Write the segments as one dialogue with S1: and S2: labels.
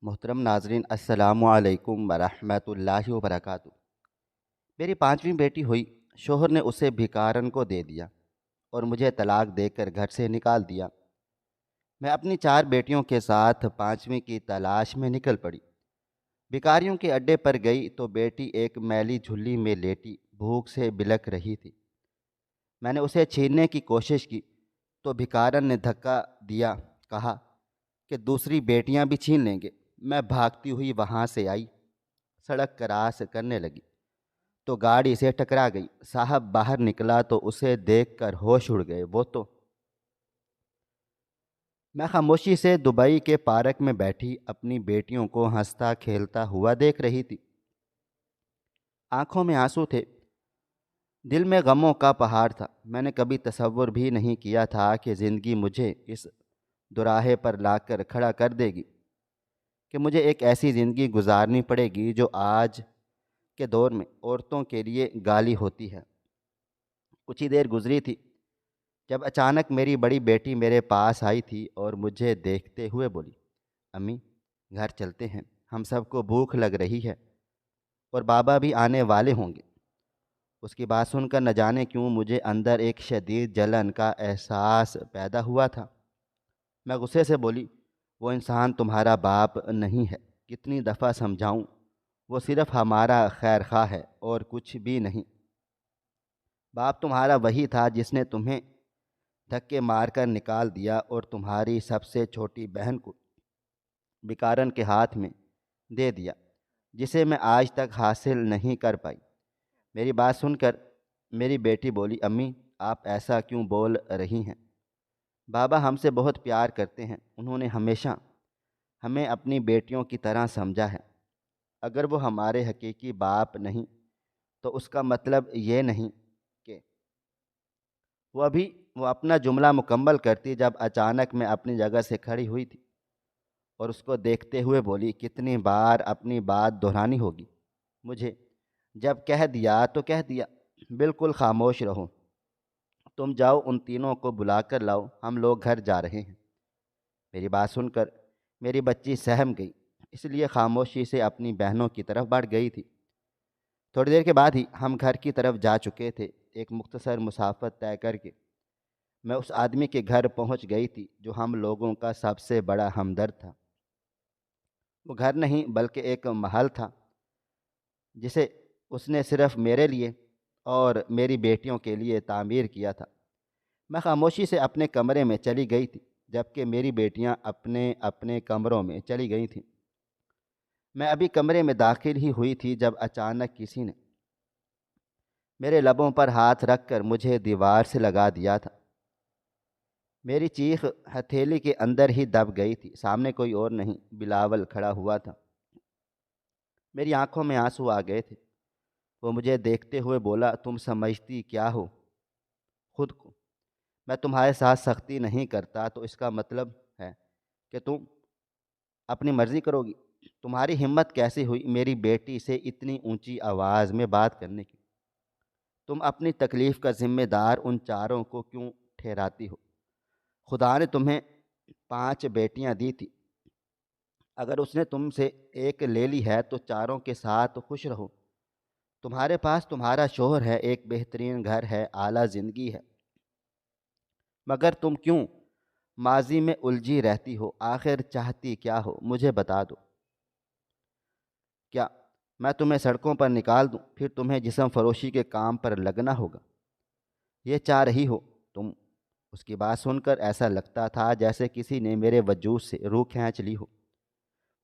S1: محترم ناظرین، السلام علیکم ورحمۃ اللہ وبرکاتہ۔ میری پانچویں بیٹی ہوئی، شوہر نے اسے بھکارن کو دے دیا اور مجھے طلاق دے کر گھر سے نکال دیا۔ میں اپنی چار بیٹیوں کے ساتھ پانچویں کی تلاش میں نکل پڑی۔ بھکاریوں کے اڈے پر گئی تو بیٹی ایک میلی جھلی میں لیٹی بھوک سے بلک رہی تھی۔ میں نے اسے چھیننے کی کوشش کی تو بھکارن نے دھکا دیا، کہا کہ دوسری بیٹیاں بھی چھین لیں گے۔ میں بھاگتی ہوئی وہاں سے آئی، سڑک کراس کرنے لگی تو گاڑی سے ٹکرا گئی۔ صاحب باہر نکلا تو اسے دیکھ کر ہوش اڑ گئے۔ میں خاموشی سے دبئی کے پارک میں بیٹھی اپنی بیٹیوں کو ہنستا کھیلتا ہوا دیکھ رہی تھی۔ آنکھوں میں آنسو تھے، دل میں غموں کا پہاڑ تھا۔ میں نے کبھی تصور بھی نہیں کیا تھا کہ زندگی مجھے اس دوراہے پر لا کر کھڑا کر دے گی، کہ مجھے ایک ایسی زندگی گزارنی پڑے گی جو آج کے دور میں عورتوں کے لیے گالی ہوتی ہے۔ کچھ ہی دیر گزری تھی جب اچانک میری بڑی بیٹی میرے پاس آئی تھی اور مجھے دیکھتے ہوئے بولی، امی گھر چلتے ہیں، ہم سب کو بھوک لگ رہی ہے اور بابا بھی آنے والے ہوں گے۔ اس کی بات سن کر نہ جانے کیوں مجھے اندر ایک شدید جلن کا احساس پیدا ہوا تھا۔ میں غصے سے بولی، وہ انسان تمہارا باپ نہیں ہے، کتنی دفعہ سمجھاؤں، وہ صرف ہمارا خیر خواہ ہے اور کچھ بھی نہیں۔ باپ تمہارا وہی تھا جس نے تمہیں دھکے مار کر نکال دیا اور تمہاری سب سے چھوٹی بہن کو بھکارن کے ہاتھ میں دے دیا، جسے میں آج تک حاصل نہیں کر پائی۔ میری بات سن کر میری بیٹی بولی، امی آپ ایسا کیوں بول رہی ہیں؟ بابا ہم سے بہت پیار کرتے ہیں، انہوں نے ہمیشہ ہمیں اپنی بیٹیوں کی طرح سمجھا ہے۔ اگر وہ ہمارے حقیقی باپ نہیں تو اس کا مطلب یہ نہیں کہ وہ اپنا جملہ مکمل کرتی جب اچانک میں اپنی جگہ سے کھڑی ہوئی تھی اور اس کو دیکھتے ہوئے بولی، کتنی بار اپنی بات دہرانی ہوگی؟ مجھے جب کہہ دیا تو کہہ دیا، بالکل خاموش رہو، تم جاؤ ان تینوں کو بلا کر لاؤ، ہم لوگ گھر جا رہے ہیں۔ میری بات سن کر میری بچی سہم گئی، اس لیے خاموشی سے اپنی بہنوں کی طرف بڑھ گئی تھی۔ تھوڑی دیر کے بعد ہی ہم گھر کی طرف جا چکے تھے۔ ایک مختصر مسافت طے کر کے میں اس آدمی کے گھر پہنچ گئی تھی جو ہم لوگوں کا سب سے بڑا ہمدرد تھا۔ وہ گھر نہیں بلکہ ایک محل تھا جسے اس نے صرف میرے لیے اور میری بیٹیوں کے لیے تعمیر کیا تھا۔ میں خاموشی سے اپنے کمرے میں چلی گئی تھی جبکہ میری بیٹیاں اپنے اپنے کمروں میں چلی گئی تھیں۔ میں ابھی کمرے میں داخل ہی ہوئی تھی جب اچانک کسی نے میرے لبوں پر ہاتھ رکھ کر مجھے دیوار سے لگا دیا تھا۔ میری چیخ ہتھیلی کے اندر ہی دب گئی تھی۔ سامنے کوئی اور نہیں، بلاول کھڑا ہوا تھا۔ میری آنکھوں میں آنسو آ گئے تھے۔ وہ مجھے دیکھتے ہوئے بولا، تم سمجھتی کیا ہو خود کو؟ میں تمہارے ساتھ سختی نہیں کرتا تو اس کا مطلب ہے کہ تم اپنی مرضی کرو گی؟ تمہاری ہمت کیسے ہوئی میری بیٹی سے اتنی اونچی آواز میں بات کرنے کی؟ تم اپنی تکلیف کا ذمہ دار ان چاروں کو کیوں ٹھہراتی ہو؟ خدا نے تمہیں 5 بیٹیاں دی تھی، اگر اس نے تم سے ایک لے لی ہے تو چاروں کے ساتھ خوش رہو۔ تمہارے پاس تمہارا شوہر ہے، ایک بہترین گھر ہے، اعلیٰ زندگی ہے، مگر تم کیوں ماضی میں الجھی رہتی ہو؟ آخر چاہتی کیا ہو مجھے بتا دو۔ کیا میں تمہیں سڑکوں پر نکال دوں، پھر تمہیں جسم فروشی کے کام پر لگنا ہوگا؟ یہ چاہ رہی ہو تم؟ اس کی بات سن کر ایسا لگتا تھا جیسے کسی نے میرے وجود سے روح کھینچ لی ہو۔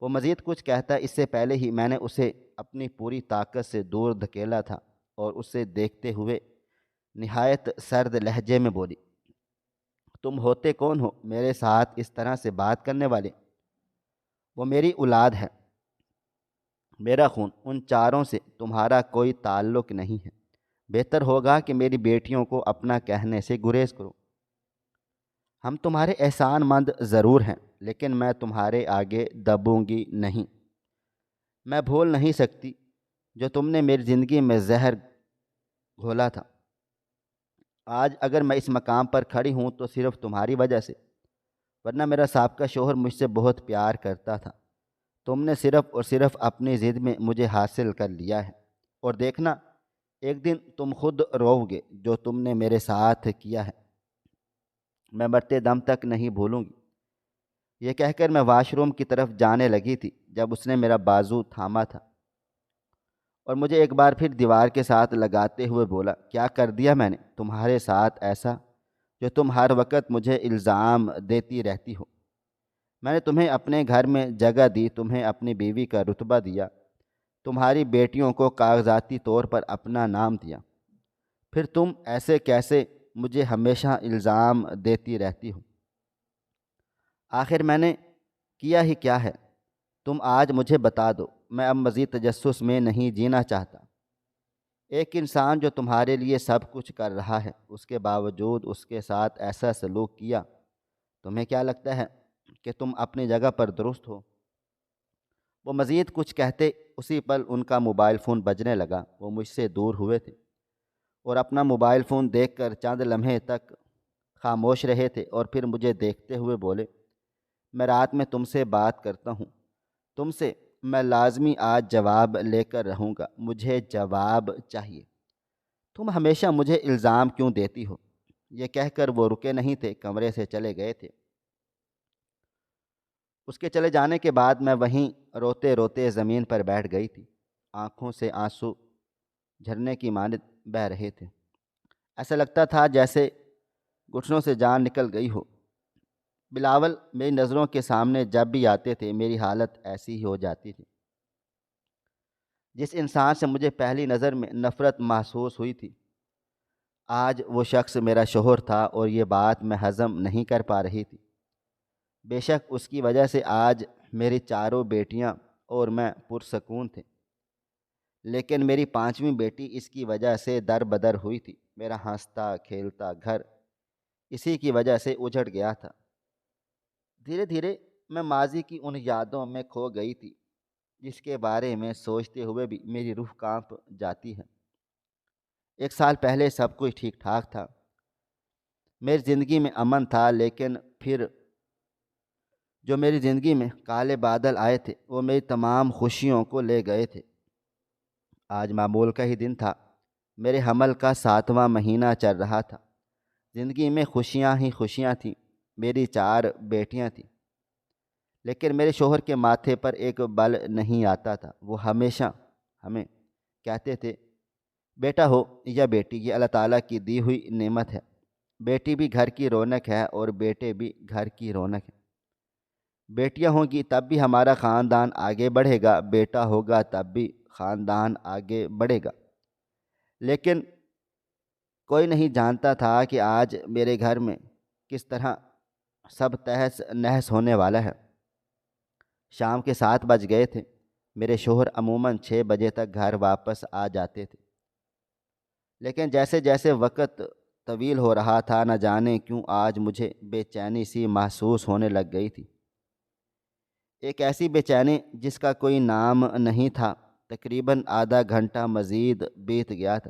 S1: وہ مزید کچھ کہتا اس سے پہلے ہی میں نے اسے اپنی پوری طاقت سے دور دھکیلا تھا اور اسے دیکھتے ہوئے نہایت سرد لہجے میں بولی، تم ہوتے کون ہو میرے ساتھ اس طرح سے بات کرنے والے؟ وہ میری اولاد ہے، میرا خون، ان چاروں سے تمہارا کوئی تعلق نہیں ہے۔ بہتر ہوگا کہ میری بیٹیوں کو اپنا کہنے سے گریز کرو۔ ہم تمہارے احسان مند ضرور ہیں لیکن میں تمہارے آگے دبوں گی نہیں۔ میں بھول نہیں سکتی جو تم نے میری زندگی میں زہر گھولا تھا۔ آج اگر میں اس مقام پر کھڑی ہوں تو صرف تمہاری وجہ سے، ورنہ میرا سابقہ شوہر مجھ سے بہت پیار کرتا تھا۔ تم نے صرف اور صرف اپنی ضد میں مجھے حاصل کر لیا ہے، اور دیکھنا ایک دن تم خود رو گے جو تم نے میرے ساتھ کیا ہے، میں مرتے دم تک نہیں بھولوں گی۔ یہ کہہ کر میں واش روم کی طرف جانے لگی تھی جب اس نے میرا بازو تھاما تھا اور مجھے ایک بار پھر دیوار کے ساتھ لگاتے ہوئے بولا، کیا کر دیا میں نے تمہارے ساتھ ایسا جو تم ہر وقت مجھے الزام دیتی رہتی ہو؟ میں نے تمہیں اپنے گھر میں جگہ دی، تمہیں اپنی بیوی کا رتبہ دیا، تمہاری بیٹیوں کو کاغذاتی طور پر اپنا نام دیا، پھر تم ایسے کیسے مجھے ہمیشہ الزام دیتی رہتی ہو؟ آخر میں نے کیا ہی کیا ہے؟ تم آج مجھے بتا دو، میں اب مزید تجسس میں نہیں جینا چاہتا۔ ایک انسان جو تمہارے لیے سب کچھ کر رہا ہے، اس کے باوجود اس کے ساتھ ایسا سلوک کیا، تمہیں کیا لگتا ہے کہ تم اپنی جگہ پر درست ہو؟ وہ مزید کچھ کہتے، اسی پل ان کا موبائل فون بجنے لگا۔ وہ مجھ سے دور ہوئے تھے اور اپنا موبائل فون دیکھ کر چند لمحے تک خاموش رہے تھے، اور پھر مجھے دیکھتے ہوئے بولے، میں رات میں تم سے بات کرتا ہوں، تم سے میں لازمی آج جواب لے کر رہوں گا، مجھے جواب چاہیے۔ تم ہمیشہ مجھے الزام کیوں دیتی ہو؟ یہ کہہ کر وہ رکے نہیں تھے، کمرے سے چلے گئے تھے۔ اس کے چلے جانے کے بعد میں وہیں روتے روتے زمین پر بیٹھ گئی تھی۔ آنکھوں سے آنسو جھرنے کی مانند بہہ رہے تھے۔ ایسا لگتا تھا جیسے گھٹنوں سے جان نکل گئی ہو۔ بلاول میری نظروں کے سامنے جب بھی آتے تھے، میری حالت ایسی ہی ہو جاتی تھی۔ جس انسان سے مجھے پہلی نظر میں نفرت محسوس ہوئی تھی، آج وہ شخص میرا شوہر تھا، اور یہ بات میں ہضم نہیں کر پا رہی تھی۔ بے شک اس کی وجہ سے آج میری چاروں بیٹیاں اور میں پرسکون تھے، لیکن میری پانچویں بیٹی اس کی وجہ سے در بدر ہوئی تھی۔ میرا ہنستا کھیلتا گھر اسی کی وجہ سے اجڑ گیا تھا۔ دھیرے دھیرے میں ماضی کی ان یادوں میں کھو گئی تھی جس کے بارے میں سوچتے ہوئے بھی میری روح کانپ جاتی ہے۔ 1 سال پہلے سب کچھ ٹھیک ٹھاک تھا، میری زندگی میں امن تھا، لیکن پھر جو میری زندگی میں کالے بادل آئے تھے وہ میری تمام خوشیوں کو لے گئے تھے۔ آج معمول کا ہی دن تھا، میرے حمل کا 7واں مہینہ چل رہا تھا۔ زندگی میں خوشیاں ہی خوشیاں تھیں، میری 4 بیٹیاں تھیں، لیکن میرے شوہر کے ماتھے پر ایک بل نہیں آتا تھا۔ وہ ہمیشہ ہمیں کہتے تھے، بیٹا ہو یا بیٹی، یہ اللہ تعالیٰ کی دی ہوئی نعمت ہے۔ بیٹی بھی گھر کی رونق ہے اور بیٹے بھی گھر کی رونق ہے۔ بیٹیاں ہوں گی تب بھی ہمارا خاندان آگے بڑھے گا، بیٹا ہوگا تب بھی خاندان آگے بڑھے گا۔ لیکن کوئی نہیں جانتا تھا کہ آج میرے گھر میں کس طرح سب تہس نہس ہونے والا ہے۔ شام کے 7 بج گئے تھے۔ میرے شوہر عموماً 6 بجے تک گھر واپس آ جاتے تھے، لیکن جیسے جیسے وقت طویل ہو رہا تھا، نہ جانے کیوں آج مجھے بے چینی سی محسوس ہونے لگ گئی تھی۔ ایک ایسی بے چینی جس کا کوئی نام نہیں تھا۔ تقریباً آدھا گھنٹہ مزید بیت گیا تھا۔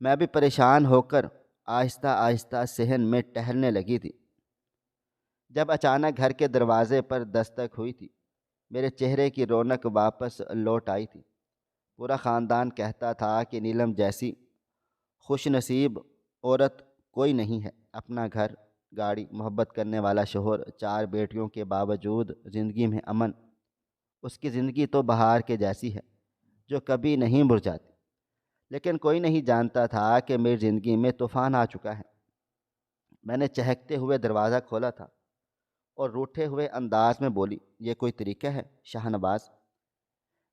S1: میں ابھی پریشان ہو کر آہستہ آہستہ صحن میں ٹہلنے لگی تھی جب اچانک گھر کے دروازے پر دستک ہوئی تھی۔ میرے چہرے کی رونق واپس لوٹ آئی تھی۔ پورا خاندان کہتا تھا کہ نیلم جیسی خوش نصیب عورت کوئی نہیں ہے۔ اپنا گھر، گاڑی، محبت کرنے والا شوہر، 4 بیٹیوں کے باوجود زندگی میں امن۔ اس کی زندگی تو بہار کے جیسی ہے جو کبھی نہیں مرجھاتی۔ لیکن کوئی نہیں جانتا تھا کہ میری زندگی میں طوفان آ چکا ہے۔ میں نے چہکتے ہوئے دروازہ کھولا تھا اور روٹھے ہوئے انداز میں بولی، یہ کوئی طریقہ ہے شاہ نواز؟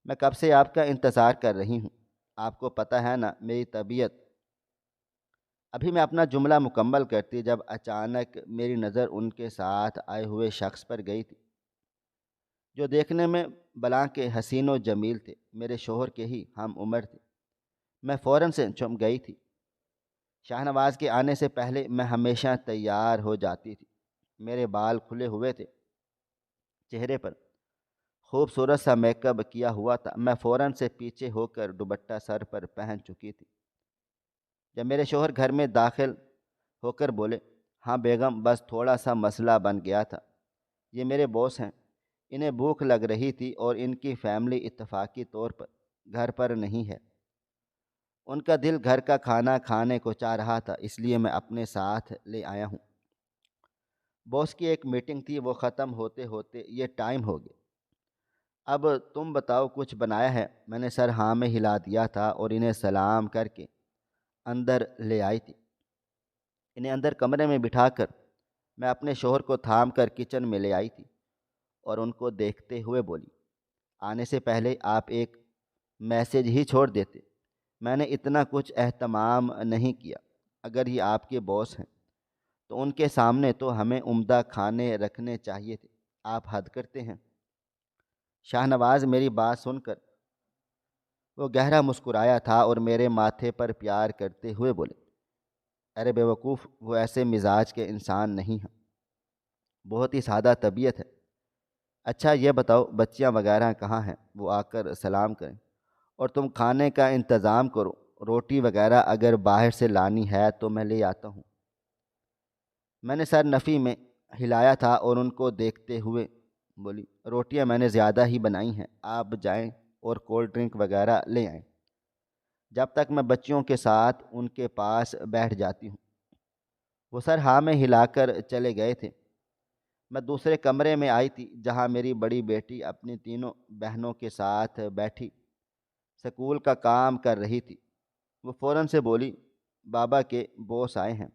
S1: میں کب سے آپ کا انتظار کر رہی ہوں، آپ کو پتہ ہے نا میری طبیعت۔ ابھی میں اپنا جملہ مکمل کرتی جب اچانک میری نظر ان کے ساتھ آئے ہوئے شخص پر گئی تھی جو دیکھنے میں بلاں کے حسین و جمیل تھے، میرے شوہر کے ہی ہم عمر تھے۔ میں فوراً سے چم گئی تھی۔ شاہ نواز کے آنے سے پہلے میں ہمیشہ تیار ہو جاتی تھی۔ میرے بال کھلے ہوئے تھے، چہرے پر خوبصورت سا میک اپ کیا ہوا تھا۔ میں فوراً سے پیچھے ہو کر دوپٹہ سر پر پہن چکی تھی جب میرے شوہر گھر میں داخل ہو کر بولے، ہاں بیگم، بس تھوڑا سا مسئلہ بن گیا تھا۔ یہ میرے باس ہیں، انہیں بھوک لگ رہی تھی اور ان کی فیملی اتفاقی طور پر گھر پر نہیں ہے۔ ان کا دل گھر کا کھانا کھانے کو چاہ رہا تھا، اس لیے میں اپنے ساتھ لے آیا ہوں۔ باس کی ایک میٹنگ تھی، وہ ختم ہوتے ہوتے یہ ٹائم ہو گیا۔ اب تم بتاؤ کچھ بنایا ہے؟ میں نے سر ہاں میں ہلا دیا تھا اور انہیں سلام کر کے اندر لے آئی تھی۔ انہیں اندر کمرے میں بٹھا کر میں اپنے شوہر کو تھام کر کچن میں لے آئی تھی اور ان کو دیکھتے ہوئے بولی، آنے سے پہلے آپ ایک میسج ہی چھوڑ دیتے، میں نے اتنا کچھ اہتمام نہیں کیا۔ اگر یہ آپ کے باس ہیں تو ان کے سامنے تو ہمیں عمدہ کھانے رکھنے چاہیے تھے، آپ حد کرتے ہیں۔ شاہ نواز میری بات سن کر وہ گہرا مسکرایا تھا اور میرے ماتھے پر پیار کرتے ہوئے بولے، ارے بے وقوف، وہ ایسے مزاج کے انسان نہیں ہیں، بہت ہی سادہ طبیعت ہے۔ اچھا یہ بتاؤ بچیاں وغیرہ کہاں ہیں؟ وہ آ کر سلام کریں اور تم کھانے کا انتظام کرو، روٹی وغیرہ اگر باہر سے لانی ہے تو میں لے آتا ہوں۔ میں نے سر نفی میں ہلایا تھا اور ان کو دیکھتے ہوئے بولی، روٹیاں میں نے زیادہ ہی بنائی ہیں، آپ جائیں اور کولڈ ڈرنک وغیرہ لے آئیں، جب تک میں بچیوں کے ساتھ ان کے پاس بیٹھ جاتی ہوں۔ وہ سر ہاں میں ہلا کر چلے گئے تھے۔ میں دوسرے کمرے میں آئی تھی جہاں میری بڑی بیٹی اپنی تینوں بہنوں کے ساتھ بیٹھی سکول کا کام کر رہی تھی۔ وہ فوراً سے بولی، بابا کے باس آئے ہیں،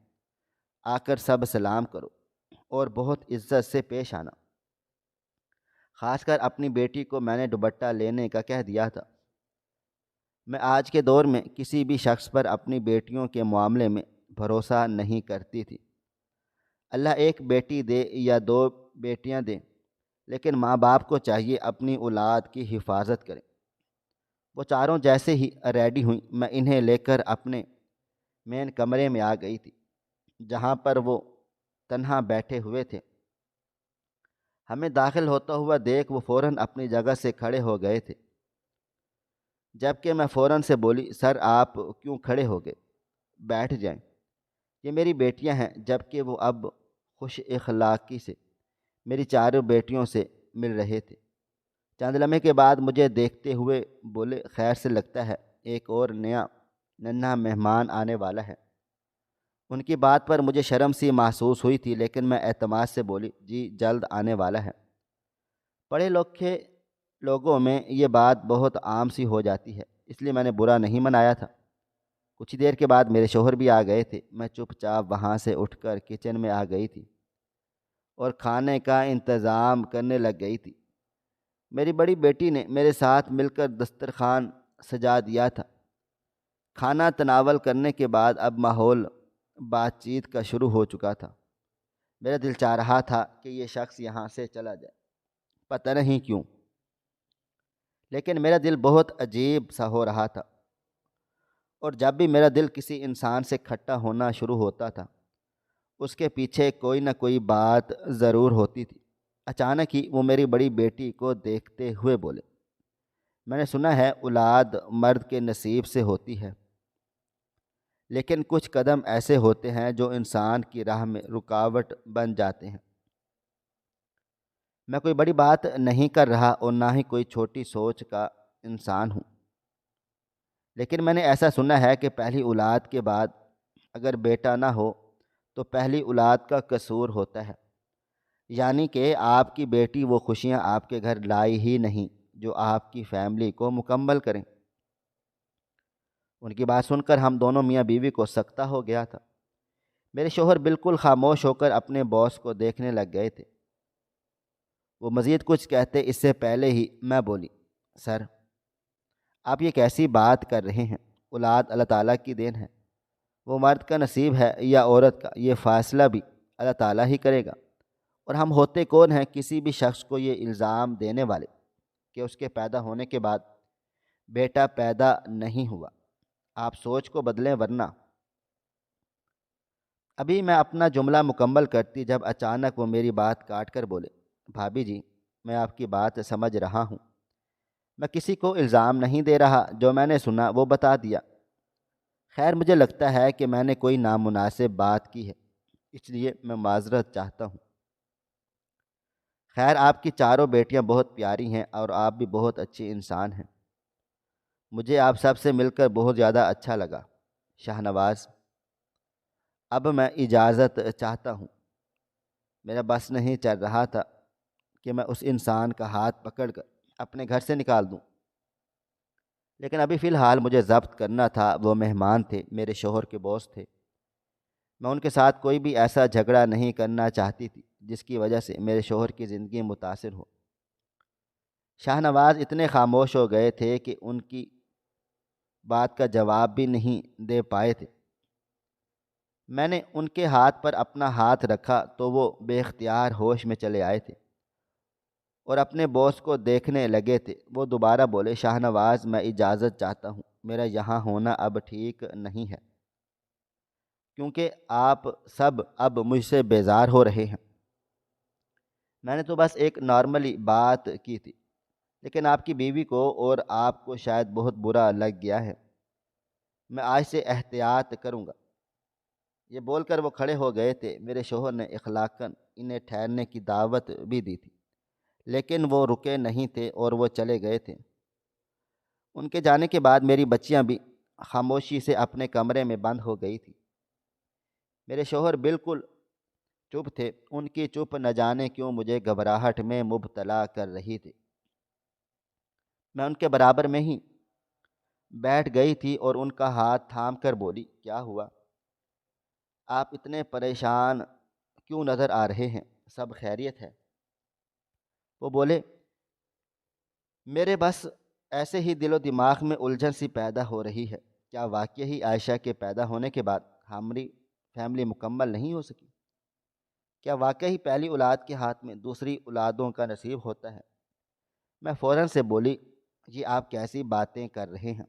S1: آ کر سب سلام کرو اور بہت عزت سے پیش آنا۔ خاص کر اپنی بیٹی کو میں نے دوپٹہ لینے کا کہہ دیا تھا۔ میں آج کے دور میں کسی بھی شخص پر اپنی بیٹیوں کے معاملے میں بھروسہ نہیں کرتی تھی۔ اللہ ایک بیٹی دے یا دو بیٹیاں دے، لیکن ماں باپ کو چاہیے اپنی اولاد کی حفاظت کریں۔ وہ چاروں جیسے ہی ریڈی ہوئیں، میں انہیں لے کر اپنے مین کمرے میں آ گئی تھی جہاں پر وہ تنہا بیٹھے ہوئے تھے۔ ہمیں داخل ہوتا ہوا دیکھ وہ فوراً اپنی جگہ سے کھڑے ہو گئے تھے، جبکہ میں فوراً سے بولی، سر آپ کیوں کھڑے ہو گئے؟ بیٹھ جائیں، یہ میری بیٹیاں ہیں۔ جبکہ وہ اب خوش اخلاقی سے میری چاروں بیٹیوں سے مل رہے تھے۔ چند لمحے کے بعد مجھے دیکھتے ہوئے بولے، خیر سے لگتا ہے ایک اور نیا ننھا مہمان آنے والا ہے۔ ان کی بات پر مجھے شرم سی محسوس ہوئی تھی، لیکن میں اعتماد سے بولی، جی جلد آنے والا ہے۔ پڑھے لکھے لوگوں میں یہ بات بہت عام سی ہو جاتی ہے، اس لیے میں نے برا نہیں منایا تھا۔ کچھ دیر کے بعد میرے شوہر بھی آ گئے تھے۔ میں چپ چاپ وہاں سے اٹھ کر کچن میں آ گئی تھی اور کھانے کا انتظام کرنے لگ گئی تھی۔ میری بڑی بیٹی نے میرے ساتھ مل کر دسترخوان سجا دیا تھا۔ کھانا تناول کرنے کے بعد اب ماحول بات چیت کا شروع ہو چکا تھا۔ میرا دل چاہ رہا تھا کہ یہ شخص یہاں سے چلا جائے، پتہ نہیں کیوں، لیکن میرا دل بہت عجیب سا ہو رہا تھا، اور جب بھی میرا دل کسی انسان سے کھٹا ہونا شروع ہوتا تھا اس کے پیچھے کوئی نہ کوئی بات ضرور ہوتی تھی۔ اچانک ہی وہ میری بڑی بیٹی کو دیکھتے ہوئے بولے، میں نے سنا ہے اولاد مرد کے نصیب سے ہوتی ہے، لیکن کچھ قدم ایسے ہوتے ہیں جو انسان کی راہ میں رکاوٹ بن جاتے ہیں۔ میں کوئی بڑی بات نہیں کر رہا اور نہ ہی کوئی چھوٹی سوچ کا انسان ہوں، لیکن میں نے ایسا سنا ہے کہ پہلی اولاد کے بعد اگر بیٹا نہ ہو تو پہلی اولاد کا قصور ہوتا ہے، یعنی کہ آپ کی بیٹی وہ خوشیاں آپ کے گھر لائی ہی نہیں جو آپ کی فیملی کو مکمل کریں۔ ان کی بات سن کر ہم دونوں میاں بیوی کو سکتہ ہو گیا تھا۔ میرے شوہر بالکل خاموش ہو کر اپنے باس کو دیکھنے لگ گئے تھے۔ وہ مزید کچھ کہتے اس سے پہلے ہی میں بولی، سر آپ یہ کیسی بات کر رہے ہیں؟ اولاد اللہ تعالیٰ کی دین ہے، وہ مرد کا نصیب ہے یا عورت کا، یہ فیصلہ بھی اللہ تعالیٰ ہی کرے گا، اور ہم ہوتے کون ہیں کسی بھی شخص کو یہ الزام دینے والے کہ اس کے پیدا ہونے کے بعد بیٹا پیدا نہیں ہوا۔ آپ سوچ کو بدلیں ورنہ۔ ابھی میں اپنا جملہ مکمل کرتی جب اچانک وہ میری بات کاٹ کر بولے، بھابھی جی میں آپ کی بات سمجھ رہا ہوں، میں کسی کو الزام نہیں دے رہا، جو میں نے سنا وہ بتا دیا۔ خیر مجھے لگتا ہے کہ میں نے کوئی نامناسب بات کی ہے، اس لیے میں معذرت چاہتا ہوں۔ خیر آپ کی چاروں بیٹیاں بہت پیاری ہیں اور آپ بھی بہت اچھی انسان ہیں۔ مجھے آپ سب سے مل کر بہت زیادہ اچھا لگا۔ شاہ نواز: اب میں اجازت چاہتا ہوں۔ میرا بس نہیں چل رہا تھا کہ میں اس انسان کا ہاتھ پکڑ کر اپنے گھر سے نکال دوں، لیکن ابھی فی الحال مجھے ضبط کرنا تھا۔ وہ مہمان تھے، میرے شوہر کے باس تھے۔ میں ان کے ساتھ کوئی بھی ایسا جھگڑا نہیں کرنا چاہتی تھی جس کی وجہ سے میرے شوہر کی زندگی متاثر ہو۔ شاہ نواز اتنے خاموش ہو گئے تھے کہ ان کی بات کا جواب بھی نہیں دے پائے تھے۔ میں نے ان کے ہاتھ پر اپنا ہاتھ رکھا تو وہ بے اختیار ہوش میں چلے آئے تھے اور اپنے باس کو دیکھنے لگے تھے۔ وہ دوبارہ بولے: شاہ نواز، میں اجازت چاہتا ہوں، میرا یہاں ہونا اب ٹھیک نہیں ہے، کیونکہ آپ سب اب مجھ سے بیزار ہو رہے ہیں۔ میں نے تو بس ایک نارملی بات کی تھی، لیکن آپ کی بیوی کو اور آپ کو شاید بہت برا لگ گیا ہے۔ میں آج سے احتیاط کروں گا۔ یہ بول کر وہ کھڑے ہو گئے تھے۔ میرے شوہر نے اخلاقاً انہیں ٹھہرنے کی دعوت بھی دی تھی، لیکن وہ رکے نہیں تھے اور وہ چلے گئے تھے۔ ان کے جانے کے بعد میری بچیاں بھی خاموشی سے اپنے کمرے میں بند ہو گئی تھی۔ میرے شوہر بالکل چپ تھے۔ ان کی چپ نہ جانے کیوں مجھے گھبراہٹ میں مبتلا کر رہی تھی۔ میں ان کے برابر میں ہی بیٹھ گئی تھی اور ان کا ہاتھ تھام کر بولی: کیا ہوا؟ آپ اتنے پریشان کیوں نظر آ رہے ہیں؟ سب خیریت ہے؟ وہ بولے: میرے بس ایسے ہی دل و دماغ میں الجھن سی پیدا ہو رہی ہے۔ کیا واقعی عائشہ کے پیدا ہونے کے بعد ہماری فیملی مکمل نہیں ہو سکی؟ کیا واقعی پہلی اولاد کے ہاتھ میں دوسری اولادوں کا نصیب ہوتا ہے؟ میں فوراً سے بولی: یہ آپ کیسی باتیں کر رہے ہیں؟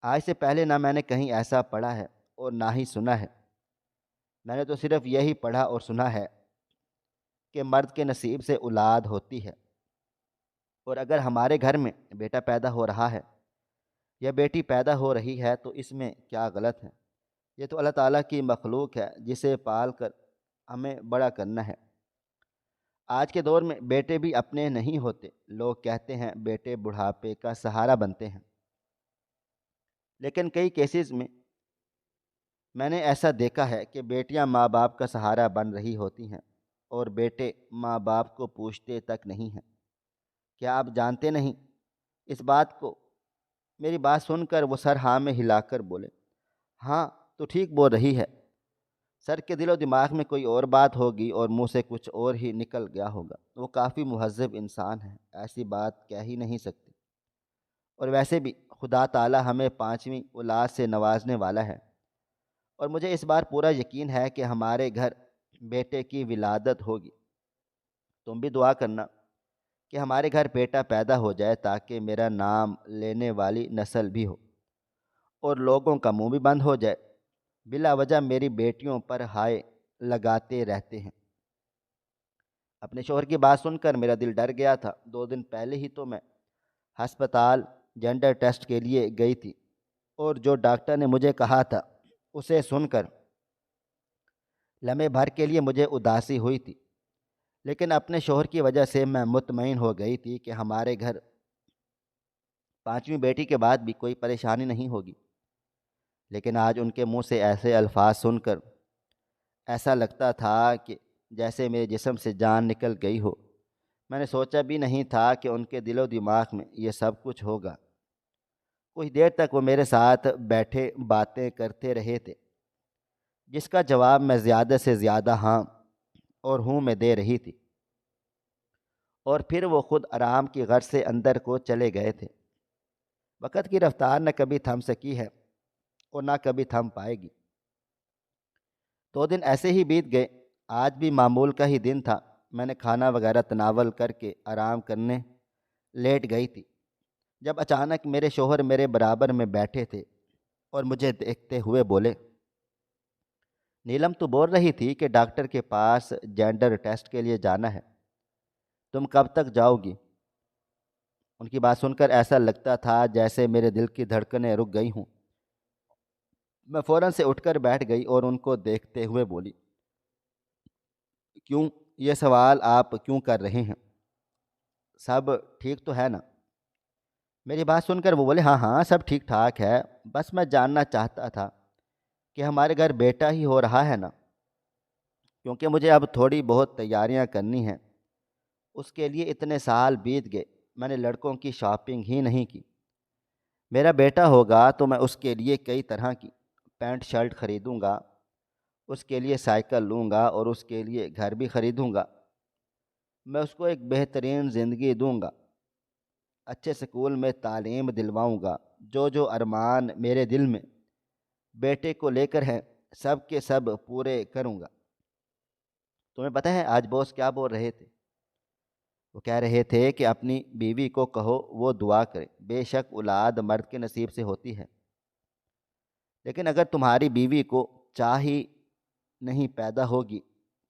S1: آج سے پہلے نہ میں نے کہیں ایسا پڑھا ہے اور نہ ہی سنا ہے۔ میں نے تو صرف یہی پڑھا اور سنا ہے کہ مرد کے نصیب سے اولاد ہوتی ہے، اور اگر ہمارے گھر میں بیٹا پیدا ہو رہا ہے یا بیٹی پیدا ہو رہی ہے تو اس میں کیا غلط ہے؟ یہ تو اللہ تعالیٰ کی مخلوق ہے جسے پال کر ہمیں بڑا کرنا ہے۔ آج کے دور میں بیٹے بھی اپنے نہیں ہوتے۔ لوگ کہتے ہیں بیٹے بڑھاپے کا سہارا بنتے ہیں، لیکن کئی کیسز میں نے ایسا دیکھا ہے کہ بیٹیاں ماں باپ کا سہارا بن رہی ہوتی ہیں اور بیٹے ماں باپ کو پوچھتے تک نہیں ہیں۔ کیا آپ جانتے نہیں اس بات کو؟ میری بات سن کر وہ سر ہاں میں ہلا کر بولے: ہاں تو ٹھیک بول رہی ہے۔ سر کے دل و دماغ میں کوئی اور بات ہوگی اور منہ سے کچھ اور ہی نکل گیا ہوگا۔ وہ کافی مہذب انسان ہے، ایسی بات کہہ ہی نہیں سکتی، اور ویسے بھی خدا تعالی ہمیں 5ویں اولاد سے نوازنے والا ہے، اور مجھے اس بار پورا یقین ہے کہ ہمارے گھر بیٹے کی ولادت ہوگی۔ تم بھی دعا کرنا کہ ہمارے گھر بیٹا پیدا ہو جائے تاکہ میرا نام لینے والی نسل بھی ہو اور لوگوں کا منہ بھی بند ہو جائے۔ بلا وجہ میری بیٹیوں پر ہائے لگاتے رہتے ہیں۔ اپنے شوہر کی بات سن کر میرا دل ڈر گیا تھا۔ 2 دن پہلے ہی تو میں ہسپتال جینڈر ٹیسٹ کے لیے گئی تھی، اور جو ڈاکٹر نے مجھے کہا تھا اسے سن کر لمحے بھر کے لیے مجھے اداسی ہوئی تھی، لیکن اپنے شوہر کی وجہ سے میں مطمئن ہو گئی تھی کہ ہمارے گھر 5ویں بیٹی کے بعد بھی کوئی پریشانی نہیں ہوگی۔ لیکن آج ان کے منہ سے ایسے الفاظ سن کر ایسا لگتا تھا کہ جیسے میرے جسم سے جان نکل گئی ہو۔ میں نے سوچا بھی نہیں تھا کہ ان کے دل و دماغ میں یہ سب کچھ ہوگا۔ کچھ دیر تک وہ میرے ساتھ بیٹھے باتیں کرتے رہے تھے، جس کا جواب میں زیادہ سے زیادہ ہاں اور ہوں میں دے رہی تھی، اور پھر وہ خود آرام کی غرض سے اندر کو چلے گئے تھے۔ وقت کی رفتار نہ کبھی تھم سکی ہے اور نہ کبھی تھم پائے گی۔ 2 دن ایسے ہی بیت گئے۔ آج بھی معمول کا ہی دن تھا۔ میں نے کھانا وغیرہ تناول کر کے آرام کرنے لیٹ گئی تھی جب اچانک میرے شوہر میرے برابر میں بیٹھے تھے اور مجھے دیکھتے ہوئے بولے: نیلم، تو بول رہی تھی کہ ڈاکٹر کے پاس جینڈر ٹیسٹ کے لیے جانا ہے، تم کب تک جاؤ گی؟ ان کی بات سن کر ایسا لگتا تھا جیسے میرے دل کی دھڑکنیں رک گئی ہوں۔ میں فوراً سے اٹھ کر بیٹھ گئی اور ان کو دیکھتے ہوئے بولی: کیوں، یہ سوال آپ کیوں کر رہے ہیں؟ سب ٹھیک تو ہے نا؟ میری بات سن کر وہ بولے ہاں ہاں سب ٹھیک ٹھاک ہے، بس میں جاننا چاہتا تھا کہ ہمارے گھر بیٹا ہی ہو رہا ہے نا؟ کیونکہ مجھے اب تھوڑی بہت تیاریاں کرنی ہیں، اس کے لیے اتنے سال بیت گئے میں نے لڑکوں کی شاپنگ ہی نہیں کی۔ میرا بیٹا ہوگا تو میں اس کے لیے کئی طرح کی پینٹ شرٹ خریدوں گا، اس کے لیے سائیکل لوں گا اور اس کے لیے گھر بھی خریدوں گا۔ میں اس کو ایک بہترین زندگی دوں گا، اچھے سکول میں تعلیم دلواؤں گا۔ جو جو ارمان میرے دل میں بیٹے کو لے کر ہیں سب کے سب پورے کروں گا۔ تمہیں پتہ ہے آج باس کیا بول رہے تھے؟ وہ کہہ رہے تھے کہ اپنی بیوی کو کہو وہ دعا کرے، بے شک اولاد مرد کے نصیب سے ہوتی ہے، لیکن اگر تمہاری بیوی کو چاہی نہیں پیدا ہوگی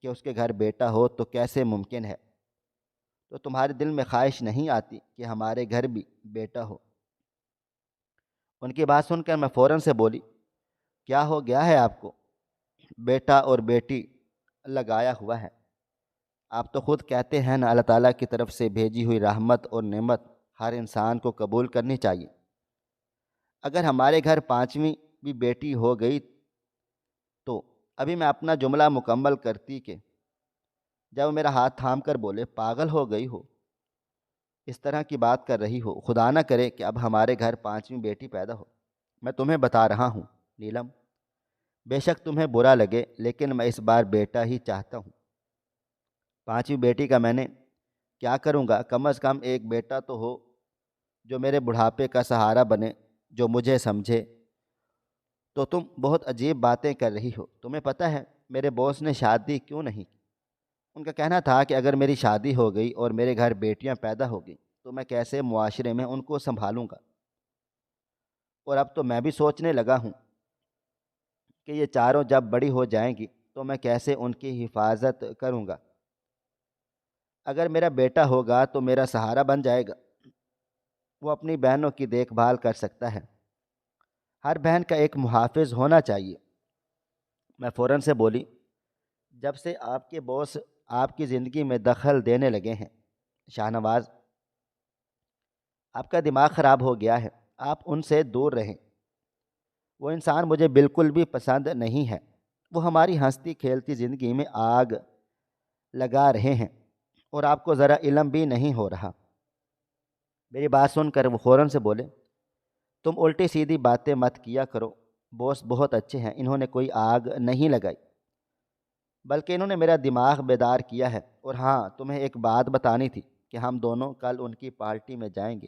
S1: کہ اس کے گھر بیٹا ہو تو کیسے ممکن ہے؟ تو تمہارے دل میں خواہش نہیں آتی کہ ہمارے گھر بھی بیٹا ہو؟ ان کی بات سن کر میں فوراً سے بولی کیا ہو گیا ہے آپ کو؟ بیٹا اور بیٹی لگایا ہوا ہے، آپ تو خود کہتے ہیں نا اللہ تعالیٰ کی طرف سے بھیجی ہوئی رحمت اور نعمت ہر انسان کو قبول کرنی چاہیے۔ اگر ہمارے گھر پانچویں بھی بیٹی ہو گئی تو ابھی میں اپنا جملہ مکمل کرتی کہ جب وہ میرا ہاتھ تھام کر بولے پاگل ہو گئی ہو، اس طرح کی بات کر رہی ہو، خدا نہ کرے کہ اب ہمارے گھر پانچویں بیٹی پیدا ہو۔ میں تمہیں بتا رہا ہوں نیلم، بے شک تمہیں برا لگے لیکن میں اس بار بیٹا ہی چاہتا ہوں۔ پانچویں بیٹی کا میں نے کیا کروں گا؟ کم از کم ایک بیٹا تو ہو جو میرے بڑھاپے کا سہارا بنے، جو مجھے سمجھے۔ تو تم بہت عجیب باتیں کر رہی ہو۔ تمہیں پتہ ہے میرے باس نے شادی کیوں نہیں کی؟ ان کا کہنا تھا کہ اگر میری شادی ہو گئی اور میرے گھر بیٹیاں پیدا ہو گئی تو میں کیسے معاشرے میں ان کو سنبھالوں گا؟ اور اب تو میں بھی سوچنے لگا ہوں کہ یہ چاروں جب بڑی ہو جائیں گی تو میں کیسے ان کی حفاظت کروں گا؟ اگر میرا بیٹا ہوگا تو میرا سہارا بن جائے گا، وہ اپنی بہنوں کی دیکھ بھال کر سکتا ہے۔ ہر بہن کا ایک محافظ ہونا چاہیے۔ میں فوراً سے بولی جب سے آپ کے باس آپ کی زندگی میں دخل دینے لگے ہیں شاہ نواز، آپ کا دماغ خراب ہو گیا ہے، آپ ان سے دور رہیں۔ وہ انسان مجھے بالکل بھی پسند نہیں ہے، وہ ہماری ہنستی کھیلتی زندگی میں آگ لگا رہے ہیں اور آپ کو ذرا علم بھی نہیں ہو رہا۔ میری بات سن کر وہ فوراً سے بولے تم الٹی سیدھی باتیں مت کیا کرو، باس بہت اچھے ہیں، انہوں نے کوئی آگ نہیں لگائی بلکہ انہوں نے میرا دماغ بیدار کیا ہے۔ اور ہاں تمہیں ایک بات بتانی تھی کہ ہم دونوں کل ان کی پارٹی میں جائیں گے،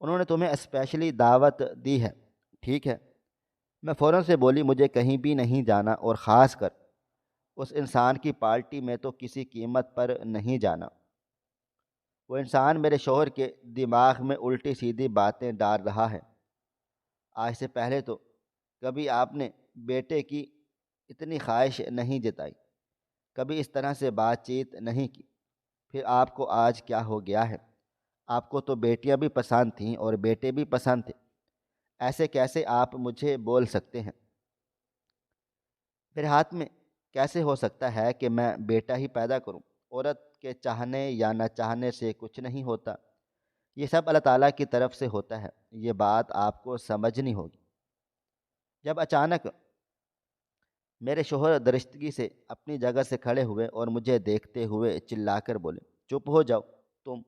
S1: انہوں نے تمہیں اسپیشلی دعوت دی ہے، ٹھیک ہے؟ میں فوراً سے بولی مجھے کہیں بھی نہیں جانا اور خاص کر اس انسان کی پارٹی میں تو کسی قیمت پر نہیں جانا۔ وہ انسان میرے شوہر کے دماغ میں الٹی سیدھی باتیں ڈال رہا ہے۔ آج سے پہلے تو کبھی آپ نے بیٹے کی اتنی خواہش نہیں جتائی، کبھی اس طرح سے بات چیت نہیں کی، پھر آپ کو آج کیا ہو گیا ہے؟ آپ کو تو بیٹیاں بھی پسند تھیں اور بیٹے بھی پسند تھے، ایسے کیسے آپ مجھے بول سکتے ہیں؟ میرے ہاتھ میں کیسے ہو سکتا ہے کہ میں بیٹا ہی پیدا کروں؟ عورت کے چاہنے یا نہ چاہنے سے کچھ نہیں ہوتا، یہ سب اللہ تعالیٰ کی طرف سے ہوتا ہے، یہ بات آپ کو سمجھنی ہوگی۔ جب اچانک میرے شوہر درستگی سے اپنی جگہ سے کھڑے ہوئے اور مجھے دیکھتے ہوئے چلا کر بولے چپ ہو جاؤ، تم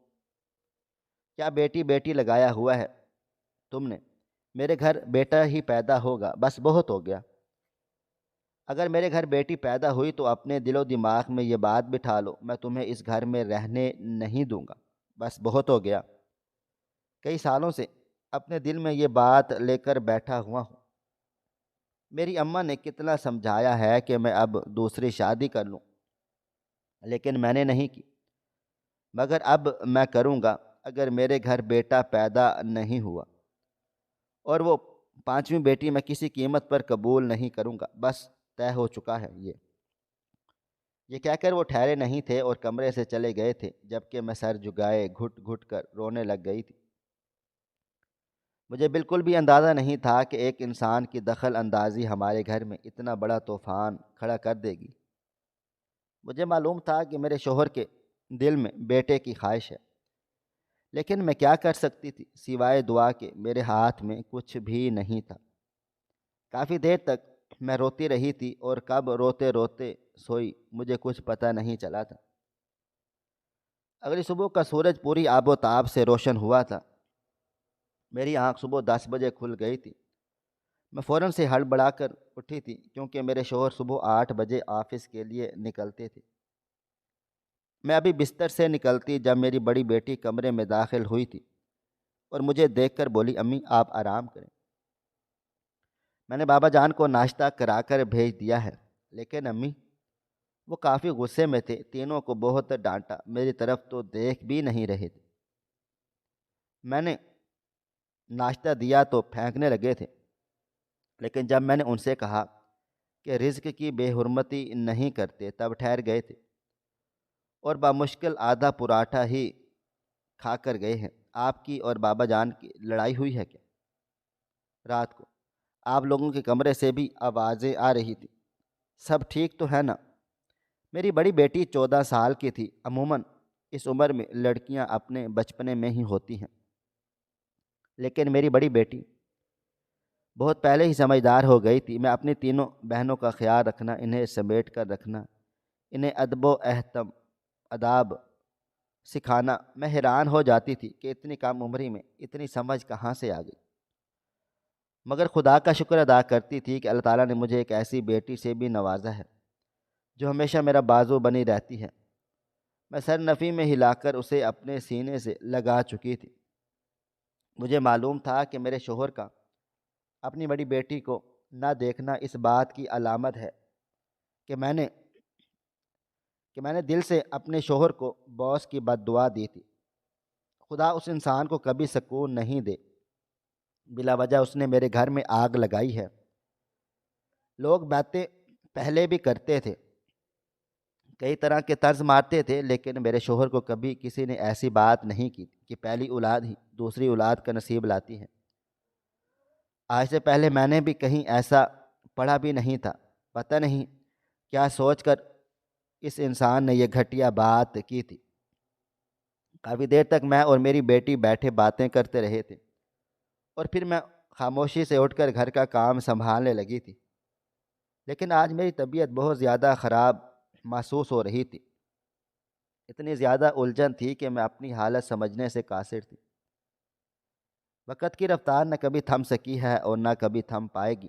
S1: کیا بیٹی بیٹی لگایا ہوا ہے تم نے؟ میرے گھر بیٹا ہی پیدا ہوگا، بس بہت ہو گیا۔ اگر میرے گھر بیٹی پیدا ہوئی تو اپنے دل و دماغ میں یہ بات بٹھا لو میں تمہیں اس گھر میں رہنے نہیں دوں گا، بس بہت ہو گیا۔ کئی سالوں سے اپنے دل میں یہ بات لے کر بیٹھا ہوا ہوں۔ میری اماں نے کتنا سمجھایا ہے کہ میں اب دوسری شادی کر لوں، لیکن میں نے نہیں کی، مگر اب میں کروں گا اگر میرے گھر بیٹا پیدا نہیں ہوا، اور وہ پانچویں بیٹی میں کسی قیمت پر قبول نہیں کروں گا، بس طے ہو چکا ہے۔ یہ کہہ کر وہ ٹھہرے نہیں تھے اور کمرے سے چلے گئے تھے، جبکہ میں سر جھکائے گھٹ گھٹ کر رونے لگ گئی تھی۔ مجھے بالکل بھی اندازہ نہیں تھا کہ ایک انسان کی دخل اندازی ہمارے گھر میں اتنا بڑا طوفان کھڑا کر دے گی۔ مجھے معلوم تھا کہ میرے شوہر کے دل میں بیٹے کی خواہش ہے، لیکن میں کیا کر سکتی تھی سوائے دعا کے؟ میرے ہاتھ میں کچھ بھی نہیں تھا۔ کافی دیر تک میں روتی رہی تھی، اور کب روتے روتے سوئی مجھے کچھ پتہ نہیں چلا تھا۔ اگلی صبح کا سورج پوری آب و تاب سے روشن ہوا تھا۔ میری آنکھ صبح 10 بجے کھل گئی تھی۔ میں فوراً سے ہڑبڑا کر اٹھی تھی، کیونکہ میرے شوہر صبح 8 بجے آفس کے لیے نکلتے تھے۔ میں ابھی بستر سے نکلتی جب میری بڑی بیٹی کمرے میں داخل ہوئی تھی اور مجھے دیکھ کر بولی، امی آپ آرام کریں، میں نے بابا جان کو ناشتہ کرا کر بھیج دیا ہے۔ لیکن امی، وہ کافی غصے میں تھے، تینوں کو بہت ڈانٹا، میری طرف تو دیکھ بھی نہیں رہے تھے۔ میں نے ناشتہ دیا تو پھینکنے لگے تھے، لیکن جب میں نے ان سے کہا کہ رزق کی بے حرمتی نہیں کرتے تب ٹھہر گئے تھے، اور بامشکل آدھا پراٹھا ہی کھا کر گئے ہیں۔ آپ کی اور بابا جان کی لڑائی ہوئی ہے کیا؟ رات کو آپ لوگوں کے کمرے سے بھی آوازیں آ رہی تھی، سب ٹھیک تو ہے نا؟ میری بڑی بیٹی 14 سال کی تھی۔ عموماً اس عمر میں لڑکیاں اپنے بچپنے میں ہی ہوتی ہیں، لیکن میری بڑی بیٹی بہت پہلے ہی سمجھدار ہو گئی تھی۔ میں اپنی تینوں بہنوں کا خیال رکھنا، انہیں سمیٹ کر رکھنا، انہیں ادب و احترام آداب سکھانا، میں حیران ہو جاتی تھی کہ اتنی کم عمری میں اتنی سمجھ کہاں سے آ گئی۔ مگر خدا کا شکر ادا کرتی تھی کہ اللہ تعالیٰ نے مجھے ایک ایسی بیٹی سے بھی نوازا ہے جو ہمیشہ میرا بازو بنی رہتی ہے۔ میں سر نفی میں ہلا کر اسے اپنے سینے سے لگا چکی تھی۔ مجھے معلوم تھا کہ میرے شوہر کا اپنی بڑی بیٹی کو نہ دیکھنا اس بات کی علامت ہے کہ میں نے دل سے اپنے شوہر کو باس کی بد دعا دی تھی۔ خدا اس انسان کو کبھی سکون نہیں دے، بلا وجہ اس نے میرے گھر میں آگ لگائی ہے۔ لوگ باتیں پہلے بھی کرتے تھے، کئی طرح کے طرز مارتے تھے، لیکن میرے شوہر کو کبھی کسی نے ایسی بات نہیں کی کہ پہلی اولاد ہی دوسری اولاد کا نصیب لاتی ہے۔ آج سے پہلے میں نے بھی کہیں ایسا پڑھا بھی نہیں تھا۔ پتہ نہیں کیا سوچ کر اس انسان نے یہ گھٹیا بات کی تھی۔ کافی دیر تک میں اور میری بیٹی بیٹھے باتیں کرتے رہے تھے، اور پھر میں خاموشی سے اٹھ کر گھر کا کام سنبھالنے لگی تھی۔ لیکن آج میری طبیعت بہت زیادہ خراب محسوس ہو رہی تھی۔ اتنی زیادہ الجھن تھی کہ میں اپنی حالت سمجھنے سے قاصر تھی۔ وقت کی رفتار نہ کبھی تھم سکی ہے اور نہ کبھی تھم پائے گی۔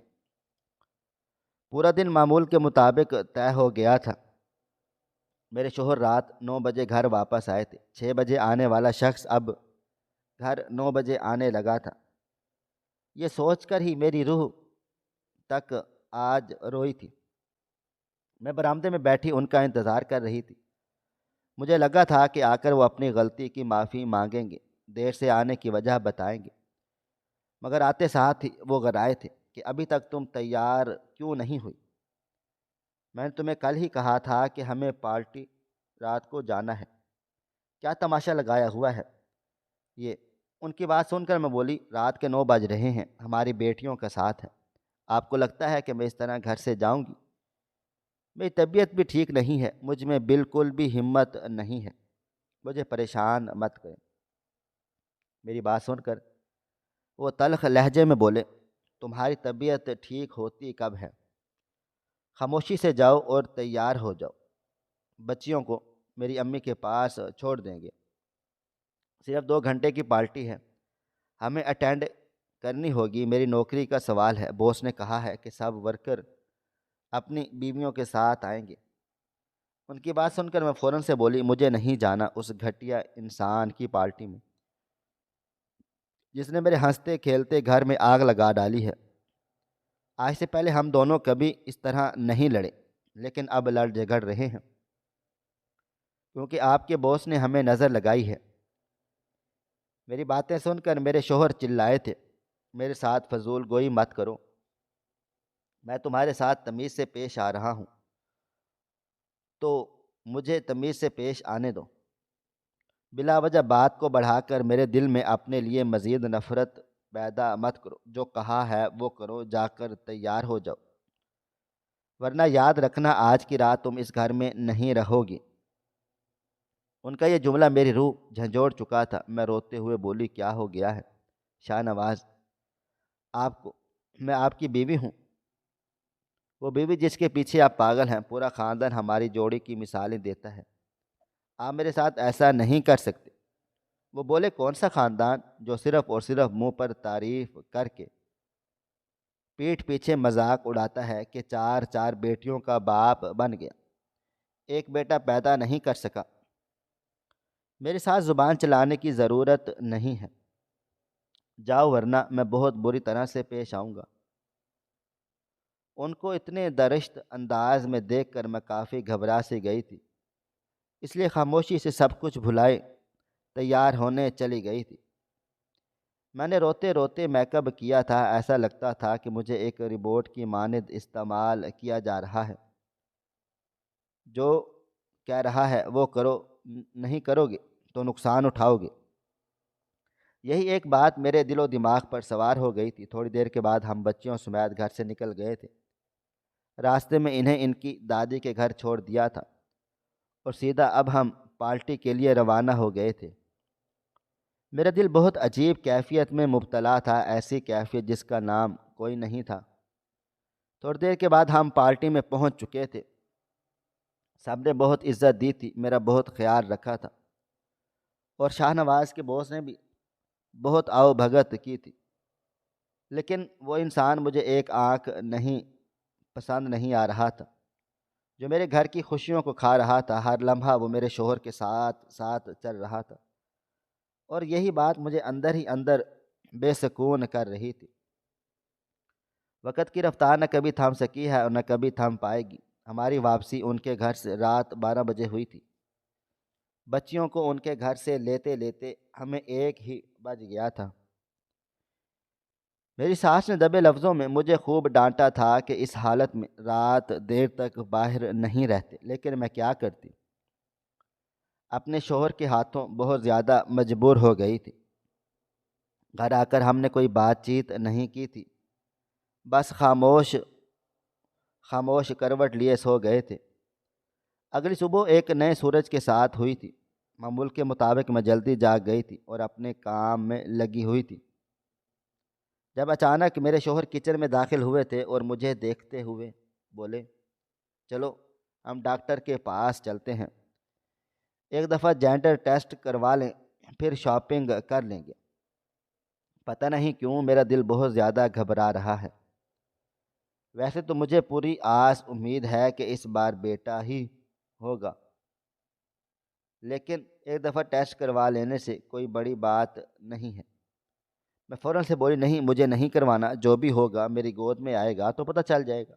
S1: پورا دن معمول کے مطابق طے ہو گیا تھا۔ میرے شوہر رات 9 بجے گھر واپس آئے تھے۔ 6 بجے آنے والا شخص اب گھر 9 بجے آنے لگا تھا۔ یہ سوچ کر ہی میری روح تک آج روئی تھی۔ میں برآمدے میں بیٹھی ان کا انتظار کر رہی تھی۔ مجھے لگا تھا کہ آ کر وہ اپنی غلطی کی معافی مانگیں گے، دیر سے آنے کی وجہ بتائیں گے، مگر آتے ساتھ ہی وہ غرائے تھے کہ ابھی تک تم تیار کیوں نہیں ہوئی؟ میں نے تمہیں کل ہی کہا تھا کہ ہمیں پارٹی رات کو جانا ہے، کیا تماشا لگایا ہوا ہے یہ؟ ان کی بات سن کر میں بولی، رات کے 9 بج رہے ہیں، ہماری بیٹیوں کا ساتھ ہے، آپ کو لگتا ہے کہ میں اس طرح گھر سے جاؤں گی؟ میری طبیعت بھی ٹھیک نہیں ہے، مجھ میں بالکل بھی ہمت نہیں ہے، مجھے پریشان مت کریں۔ میری بات سن کر وہ تلخ لہجے میں بولے، تمہاری طبیعت ٹھیک ہوتی کب ہے؟ خاموشی سے جاؤ اور تیار ہو جاؤ، بچیوں کو میری امی کے پاس چھوڑ دیں گے، صرف 2 گھنٹے کی پارٹی ہے، ہمیں اٹینڈ کرنی ہوگی، میری نوکری کا سوال ہے، باس نے کہا ہے کہ سب ورکر اپنی بیویوں کے ساتھ آئیں گے۔ ان کی بات سن کر میں فوراً سے بولی، مجھے نہیں جانا اس گھٹیا انسان کی پارٹی میں جس نے میرے ہنستے کھیلتے گھر میں آگ لگا ڈالی ہے۔ آج سے پہلے ہم دونوں کبھی اس طرح نہیں لڑے، لیکن اب لڑ جھگڑ رہے ہیں کیونکہ آپ کے باس نے ہمیں نظر لگائی ہے۔ میری باتیں سن کر میرے شوہر چلائے تھے، میرے ساتھ فضول گوئی مت کرو، میں تمہارے ساتھ تمیز سے پیش آ رہا ہوں تو مجھے تمیز سے پیش آنے دو۔ بلا وجہ بات کو بڑھا کر میرے دل میں اپنے لیے مزید نفرت پیدا مت کرو، جو کہا ہے وہ کرو، جا کر تیار ہو جاؤ۔ ورنہ یاد رکھنا آج کی رات تم اس گھر میں نہیں رہو گی۔ ان کا یہ جملہ میری روح جھنجھوڑ چکا تھا۔ میں روتے ہوئے بولی، کیا ہو گیا ہے شاہ نواز آپ کو؟ میں آپ کی بیوی ہوں، وہ بیوی جس کے پیچھے آپ پاگل ہیں۔ پورا خاندان ہماری جوڑی کی مثالیں دیتا ہے، آپ میرے ساتھ ایسا نہیں کر سکتے۔ وہ بولے، کون سا خاندان جو صرف اور صرف منہ پر تعریف کر کے پیٹھ پیچھے مذاق اڑاتا ہے کہ چار چار بیٹیوں کا باپ بن گیا، ایک بیٹا پیدا نہیں کر سکا؟ میرے ساتھ زبان چلانے کی ضرورت نہیں ہے، جاؤ ورنہ میں بہت بری طرح سے پیش آؤں گا۔ ان کو اتنے درشت انداز میں دیکھ کر میں کافی گھبرا سی گئی تھی، اس لیے خاموشی سے سب کچھ بھلائے تیار ہونے چلی گئی تھی۔ میں نے روتے روتے میک اپ کیا تھا، ایسا لگتا تھا کہ مجھے ایک ربوٹ کی مانند استعمال کیا جا رہا ہے۔ جو کہہ رہا ہے وہ کرو، نہیں کرو گے تو نقصان اٹھاؤ گے۔ یہی ایک بات میرے دل و دماغ پر سوار ہو گئی تھی۔ تھوڑی دیر کے بعد ہم بچیوں سمیت گھر سے نکل گئے تھے۔ راستے میں انہیں ان کی دادی کے گھر چھوڑ دیا تھا اور سیدھا اب ہم پارٹی کے لیے روانہ ہو گئے تھے۔ میرا دل بہت عجیب کیفیت میں مبتلا تھا، ایسی کیفیت جس کا نام کوئی نہیں تھا۔ تھوڑی دیر کے بعد ہم پارٹی میں پہنچ چکے تھے۔ سب نے بہت عزت دی تھی، میرا بہت خیال رکھا تھا، اور شاہ نواز کے باس نے بھی بہت آؤ بھگت کی تھی۔ لیکن وہ انسان مجھے ایک آنکھ نہیں پسند نہیں آ رہا تھا، جو میرے گھر کی خوشیوں کو کھا رہا تھا۔ ہر لمحہ وہ میرے شوہر کے ساتھ ساتھ چل رہا تھا، اور یہی بات مجھے اندر ہی اندر بے سکون کر رہی تھی۔ وقت کی رفتار نہ کبھی تھم سکی ہے اور نہ کبھی تھم پائے گی۔ ہماری واپسی ان کے گھر سے رات 12 بجے ہوئی تھی۔ بچیوں کو ان کے گھر سے لیتے لیتے ہمیں 1 ہی بج گیا تھا۔ میری ساس نے دبے لفظوں میں مجھے خوب ڈانٹا تھا کہ اس حالت میں رات دیر تک باہر نہیں رہتے، لیکن میں کیا کرتی؟ اپنے شوہر کے ہاتھوں بہت زیادہ مجبور ہو گئی تھی۔ گھر آ کر ہم نے کوئی بات چیت نہیں کی تھی، بس خاموش کروٹ لیے سو گئے تھے۔ اگلی صبح ایک نئے سورج کے ساتھ ہوئی تھی۔ معمول کے مطابق میں جلدی جاگ گئی تھی اور اپنے کام میں لگی ہوئی تھی، جب اچانک میرے شوہر کچن میں داخل ہوئے تھے اور مجھے دیکھتے ہوئے بولے، چلو ہم ڈاکٹر کے پاس چلتے ہیں، ایک دفعہ جینڈر ٹیسٹ کروا لیں، پھر شاپنگ کر لیں گے۔ پتہ نہیں کیوں میرا دل بہت زیادہ گھبرا رہا ہے۔ ویسے تو مجھے پوری آس امید ہے کہ اس بار بیٹا ہی ہوگا، لیکن ایک دفعہ ٹیسٹ کروا لینے سے کوئی بڑی بات نہیں ہے۔ میں فوراً سے بولی، نہیں مجھے نہیں کروانا، جو بھی ہوگا میری گود میں آئے گا تو پتہ چل جائے گا۔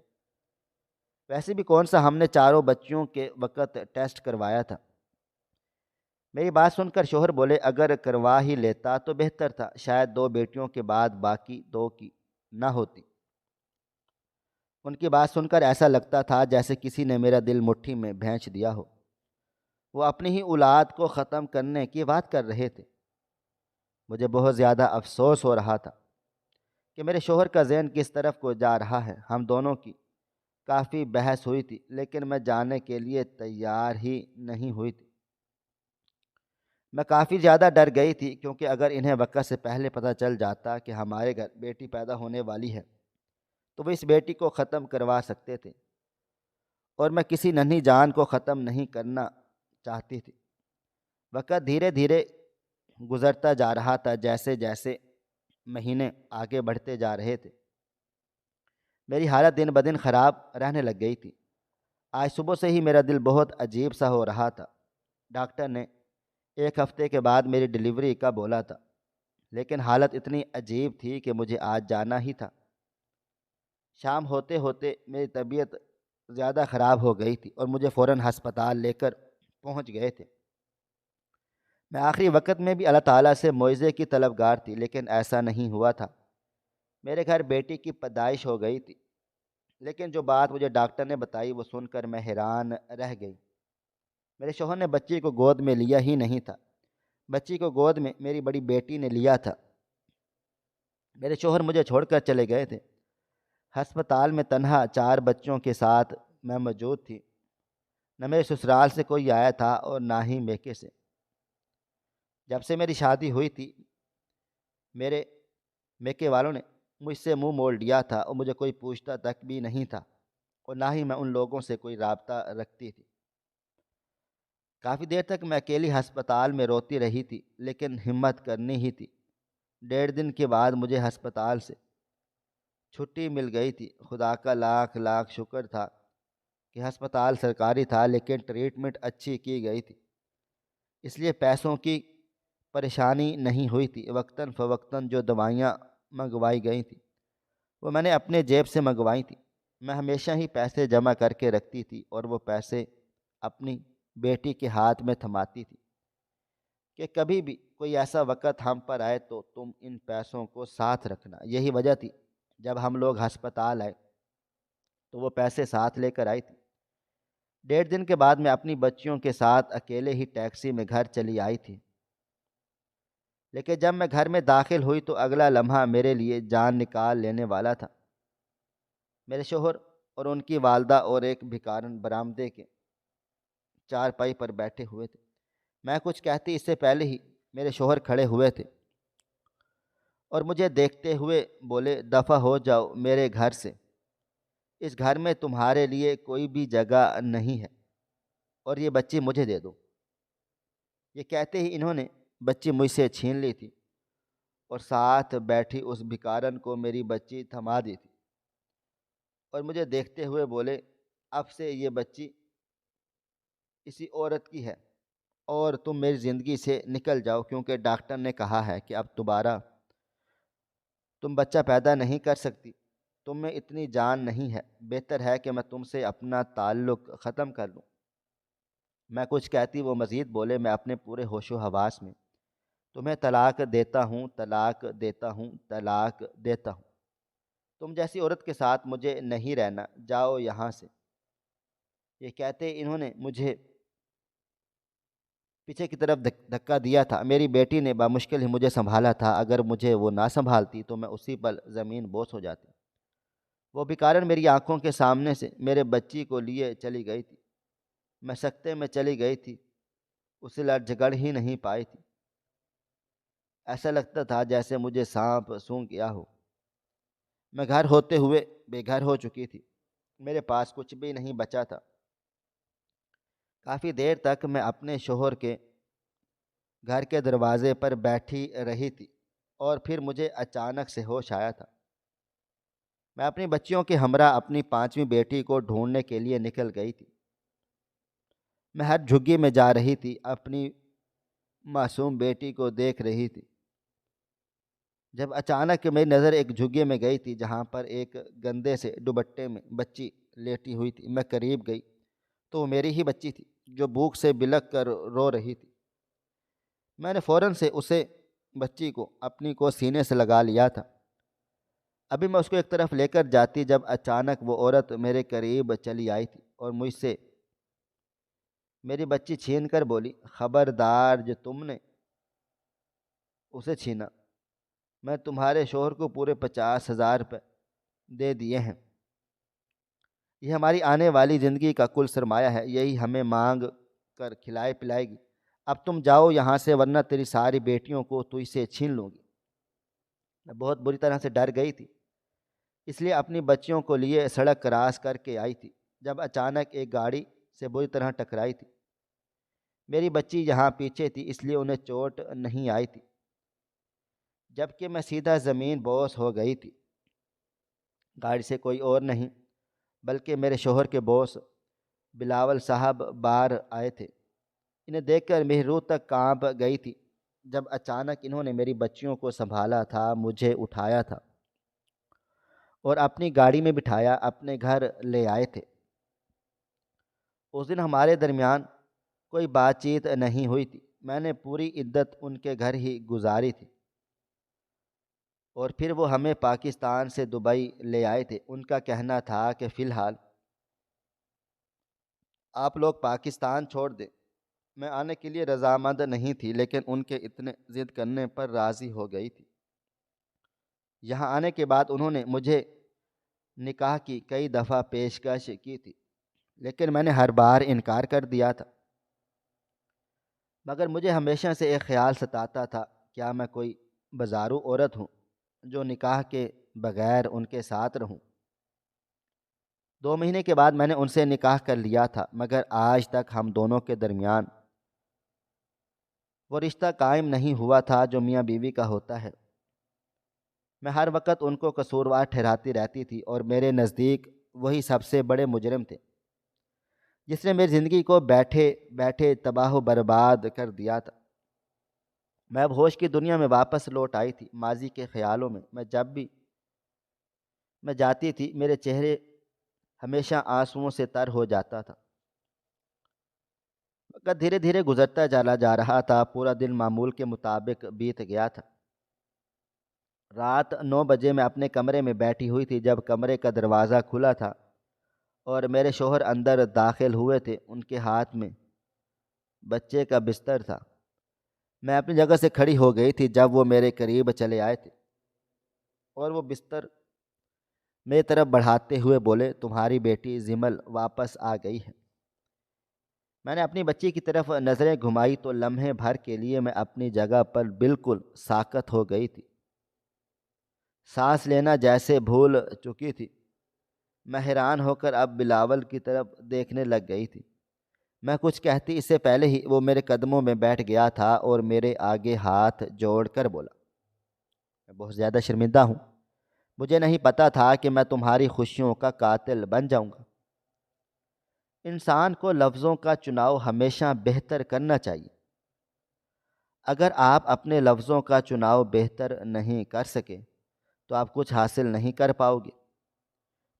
S1: ویسے بھی کون سا ہم نے چاروں بچیوں کے وقت ٹیسٹ کروایا تھا۔ میری بات سن کر شوہر بولے، اگر کروا ہی لیتا تو بہتر تھا، شاید 2 بیٹیوں کے بعد باقی 2 کی نہ ہوتی۔ ان کی بات سن کر ایسا لگتا تھا جیسے کسی نے میرا دل مٹھی میں بھینچ دیا ہو۔ وہ اپنی ہی اولاد کو ختم کرنے کی بات کر رہے تھے۔ مجھے بہت زیادہ افسوس ہو رہا تھا کہ میرے شوہر کا ذہن کس طرف کو جا رہا ہے۔ ہم دونوں کی کافی بحث ہوئی تھی، لیکن میں جانے کے لیے تیار ہی نہیں ہوئی تھی۔ میں کافی زیادہ ڈر گئی تھی، کیونکہ اگر انہیں وقت سے پہلے پتہ چل جاتا کہ ہمارے گھر بیٹی پیدا ہونے والی ہے تو وہ اس بیٹی کو ختم کروا سکتے تھے، اور میں کسی ننھی جان کو ختم نہیں کرنا چاہتی تھی۔ وقت دھیرے دھیرے گزرتا جا رہا تھا، جیسے جیسے مہینے آگے بڑھتے جا رہے تھے میری حالت دن بدن خراب رہنے لگ گئی تھی۔ آج صبح سے ہی میرا دل بہت عجیب سا ہو رہا تھا۔ ڈاکٹر نے 1 ہفتے کے بعد میری ڈلیوری کا بولا تھا، لیکن حالت اتنی عجیب تھی کہ مجھے آج جانا ہی تھا۔ شام ہوتے ہوتے میری طبیعت زیادہ خراب ہو گئی تھی اور مجھے فوراً ہسپتال لے کر پہنچ گئے تھے۔ میں آخری وقت میں بھی اللہ تعالیٰ سے معجزے کی طلبگار تھی، لیکن ایسا نہیں ہوا تھا۔ میرے گھر بیٹی کی پیدائش ہو گئی تھی، لیکن جو بات مجھے ڈاکٹر نے بتائی وہ سن کر میں حیران رہ گئی۔ میرے شوہر نے بچی کو گود میں لیا ہی نہیں تھا، بچی کو گود میں میری بڑی بیٹی نے لیا تھا۔ میرے شوہر مجھے چھوڑ کر چلے گئے تھے۔ ہسپتال میں تنہا 4 بچوں کے ساتھ میں موجود تھی۔ نہ میرے سسرال سے کوئی آیا تھا اور نہ ہی میکے سے۔ جب سے میری شادی ہوئی تھی میرے میکے والوں نے مجھ سے منہ موڑ لیا تھا اور مجھے کوئی پوچھتا تک بھی نہیں تھا، اور نہ ہی میں ان لوگوں سے کوئی رابطہ رکھتی تھی۔ کافی دیر تک میں اکیلی ہسپتال میں روتی رہی تھی، لیکن ہمت کرنی ہی تھی۔ 1.5 دن کے بعد مجھے ہسپتال سے چھٹی مل گئی تھی۔ خدا کا لاکھ لاکھ شکر تھا کہ ہسپتال سرکاری تھا، لیکن ٹریٹمنٹ اچھی کی گئی تھی، اس لیے پیسوں کی پریشانی نہیں ہوئی تھی۔ وقتاً فوقتاً جو دوائیاں منگوائی گئی تھیں وہ میں نے اپنے جیب سے منگوائی تھیں۔ میں ہمیشہ ہی پیسے جمع کر کے رکھتی تھی اور وہ پیسے اپنی بیٹی کے ہاتھ میں تھماتی تھی کہ کبھی بھی کوئی ایسا وقت ہم پر آئے تو تم ان پیسوں کو ساتھ رکھنا۔ یہی وجہ تھی جب ہم لوگ ہسپتال آئے تو وہ پیسے ساتھ لے کر آئی تھی۔ 1.5 دن کے بعد میں اپنی بچیوں کے ساتھ اکیلے ہی ٹیکسی میں گھر چلی آئی تھی، لیکن جب میں گھر میں داخل ہوئی تو اگلا لمحہ میرے لیے جان نکال لینے والا تھا۔ میرے شوہر اور ان کی والدہ اور ایک بھکارن برآمدے کے چارپائی پر بیٹھے ہوئے تھے۔ میں کچھ کہتی اس سے پہلے ہی میرے شوہر کھڑے ہوئے تھے اور مجھے دیکھتے ہوئے بولے، دفع ہو جاؤ میرے گھر سے، اس گھر میں تمہارے لیے کوئی بھی جگہ نہیں ہے، اور یہ بچی مجھے دے دو۔ یہ کہتے ہی انہوں نے بچی مجھ سے چھین لی تھی اور ساتھ بیٹھی اس بھکارن کو میری بچی تھما دی تھی، اور مجھے دیکھتے ہوئے بولے، اب سے یہ بچی اسی عورت کی ہے اور تم میری زندگی سے نکل جاؤ، کیونکہ ڈاکٹر نے کہا ہے کہ اب دوبارہ تم بچہ پیدا نہیں کر سکتی، تم میں اتنی جان نہیں ہے، بہتر ہے کہ میں تم سے اپنا تعلق ختم کر لوں۔ میں کچھ کہتی وہ مزید بولے، میں اپنے پورے ہوش و حواس میں تمہیں طلاق دیتا ہوں، طلاق دیتا ہوں، طلاق دیتا ہوں، تم جیسی عورت کے ساتھ مجھے نہیں رہنا، جاؤ یہاں سے۔ یہ کہتے انہوں نے مجھے پیچھے کی طرف دھکا دیا تھا۔ میری بیٹی نے بامشکل ہی مجھے سنبھالا تھا، اگر مجھے وہ نہ سنبھالتی تو میں اسی پل زمین بوس ہو جاتی۔ وہ بھکارن میری آنکھوں کے سامنے سے میرے بچی کو لیے چلی گئی تھی۔ میں سکتے میں چلی گئی تھی، اسے لڑ جھگڑ ہی نہیں پائی تھی۔ ایسا لگتا تھا جیسے مجھے سانپ سونگھ گیا ہو۔ میں گھر ہوتے ہوئے بے گھر ہو چکی تھی، میرے پاس کچھ بھی نہیں بچا تھا۔ کافی دیر تک میں اپنے شوہر کے گھر کے دروازے پر بیٹھی رہی تھی، اور پھر مجھے اچانک سے ہوش آیا تھا۔ میں اپنی بچیوں کے ہمراہ اپنی 5ویں بیٹی کو ڈھونڈنے کے لیے نکل گئی تھی۔ میں ہر جھگی میں جا رہی تھی، اپنی معصوم بیٹی کو دیکھ رہی تھی، جب اچانک میری نظر ایک جھگے میں گئی تھی جہاں پر ایک گندے سے دوپٹے میں بچی لیٹی ہوئی تھی۔ میں قریب گئی تو وہ میری ہی بچی تھی جو بھوک سے بلک کر رو رہی تھی۔ میں نے فوراً سے اسے بچی کو اپنی کو سینے سے لگا لیا تھا۔ ابھی میں اس کو ایک طرف لے کر جاتی جب اچانک وہ عورت میرے قریب چلی آئی تھی اور مجھ سے میری بچی چھین کر بولی، خبردار جو تم نے اسے چھینا، میں تمہارے شوہر کو پورے 50,000 روپے دے دیے ہیں، یہ ہماری آنے والی زندگی کا کل سرمایہ ہے، یہی ہمیں مانگ کر کھلائے پلائے گی، اب تم جاؤ یہاں سے ورنہ تیری ساری بیٹیوں کو تو اسے چھین لوں گی۔ میں بہت بری طرح سے ڈر گئی تھی، اس لیے اپنی بچیوں کو لیے سڑک کراس کر کے آئی تھی جب اچانک ایک گاڑی سے بری طرح ٹکرائی تھی۔ میری بچی یہاں پیچھے تھی اس لیے انہیں چوٹ نہیں آئی تھی، جبکہ میں سیدھا زمین بوس ہو گئی تھی۔ گاڑی سے کوئی اور نہیں بلکہ میرے شوہر کے بوس بلاول صاحب باہر آئے تھے۔ انہیں دیکھ کر میری روح تک کانپ گئی تھی جب اچانک انہوں نے میری بچیوں کو سنبھالا تھا، مجھے اٹھایا تھا اور اپنی گاڑی میں بٹھایا اپنے گھر لے آئے تھے۔ اس دن ہمارے درمیان کوئی بات چیت نہیں ہوئی تھی، میں نے پوری عدت ان کے گھر ہی گزاری تھی، اور پھر وہ ہمیں پاکستان سے دبئی لے آئے تھے۔ ان کا کہنا تھا کہ فی الحال آپ لوگ پاکستان چھوڑ دیں۔ میں آنے کے لیے رضامند نہیں تھی، لیکن ان کے اتنے ضد کرنے پر راضی ہو گئی تھی۔ یہاں آنے کے بعد انہوں نے مجھے نکاح کی کئی دفعہ پیشکش کی تھی، لیکن میں نے ہر بار انکار کر دیا تھا۔ مگر مجھے ہمیشہ سے ایک خیال ستاتا تھا، کیا میں کوئی بازارو عورت ہوں جو نکاح کے بغیر ان کے ساتھ رہوں؟ 2 مہینے کے بعد میں نے ان سے نکاح کر لیا تھا، مگر آج تک ہم دونوں کے درمیان وہ رشتہ قائم نہیں ہوا تھا جو میاں بیوی کا ہوتا ہے۔ میں ہر وقت ان کو قصوروار ٹھہراتی رہتی تھی، اور میرے نزدیک وہی سب سے بڑے مجرم تھے جس نے میری زندگی کو بیٹھے بیٹھے تباہ و برباد کر دیا تھا۔ میں اب ہوش کی دنیا میں واپس لوٹ آئی تھی۔ ماضی کے خیالوں میں جب بھی میں جاتی تھی، میرے چہرے ہمیشہ آنسوؤں سے تر ہو جاتا تھا۔ وقت دھیرے دھیرے گزرتا چلا جا رہا تھا، پورا دن معمول کے مطابق بیت گیا تھا۔ رات 9 بجے میں اپنے کمرے میں بیٹھی ہوئی تھی جب کمرے کا دروازہ کھلا تھا اور میرے شوہر اندر داخل ہوئے تھے۔ ان کے ہاتھ میں بچے کا بستر تھا۔ میں اپنی جگہ سے کھڑی ہو گئی تھی جب وہ میرے قریب چلے آئے تھے اور وہ بستر میری طرف بڑھاتے ہوئے بولے، تمہاری بیٹی زمل واپس آ گئی ہے۔ میں نے اپنی بچی کی طرف نظریں گھمائی تو لمحے بھر کے لیے میں اپنی جگہ پر بالکل ساکت ہو گئی تھی۔ سانس لینا جیسے بھول چکی تھی۔ میں حیران ہو کر اب بلاول کی طرف دیکھنے لگ گئی تھی۔ میں کچھ کہتی اس سے پہلے ہی وہ میرے قدموں میں بیٹھ گیا تھا اور میرے آگے ہاتھ جوڑ کر بولا، میں بہت زیادہ شرمندہ ہوں۔ مجھے نہیں پتا تھا کہ میں تمہاری خوشیوں کا قاتل بن جاؤں گا۔ انسان کو لفظوں کا چناؤ ہمیشہ بہتر کرنا چاہیے۔ اگر آپ اپنے لفظوں کا چناؤ بہتر نہیں کر سکے تو آپ کچھ حاصل نہیں کر پاؤ گے۔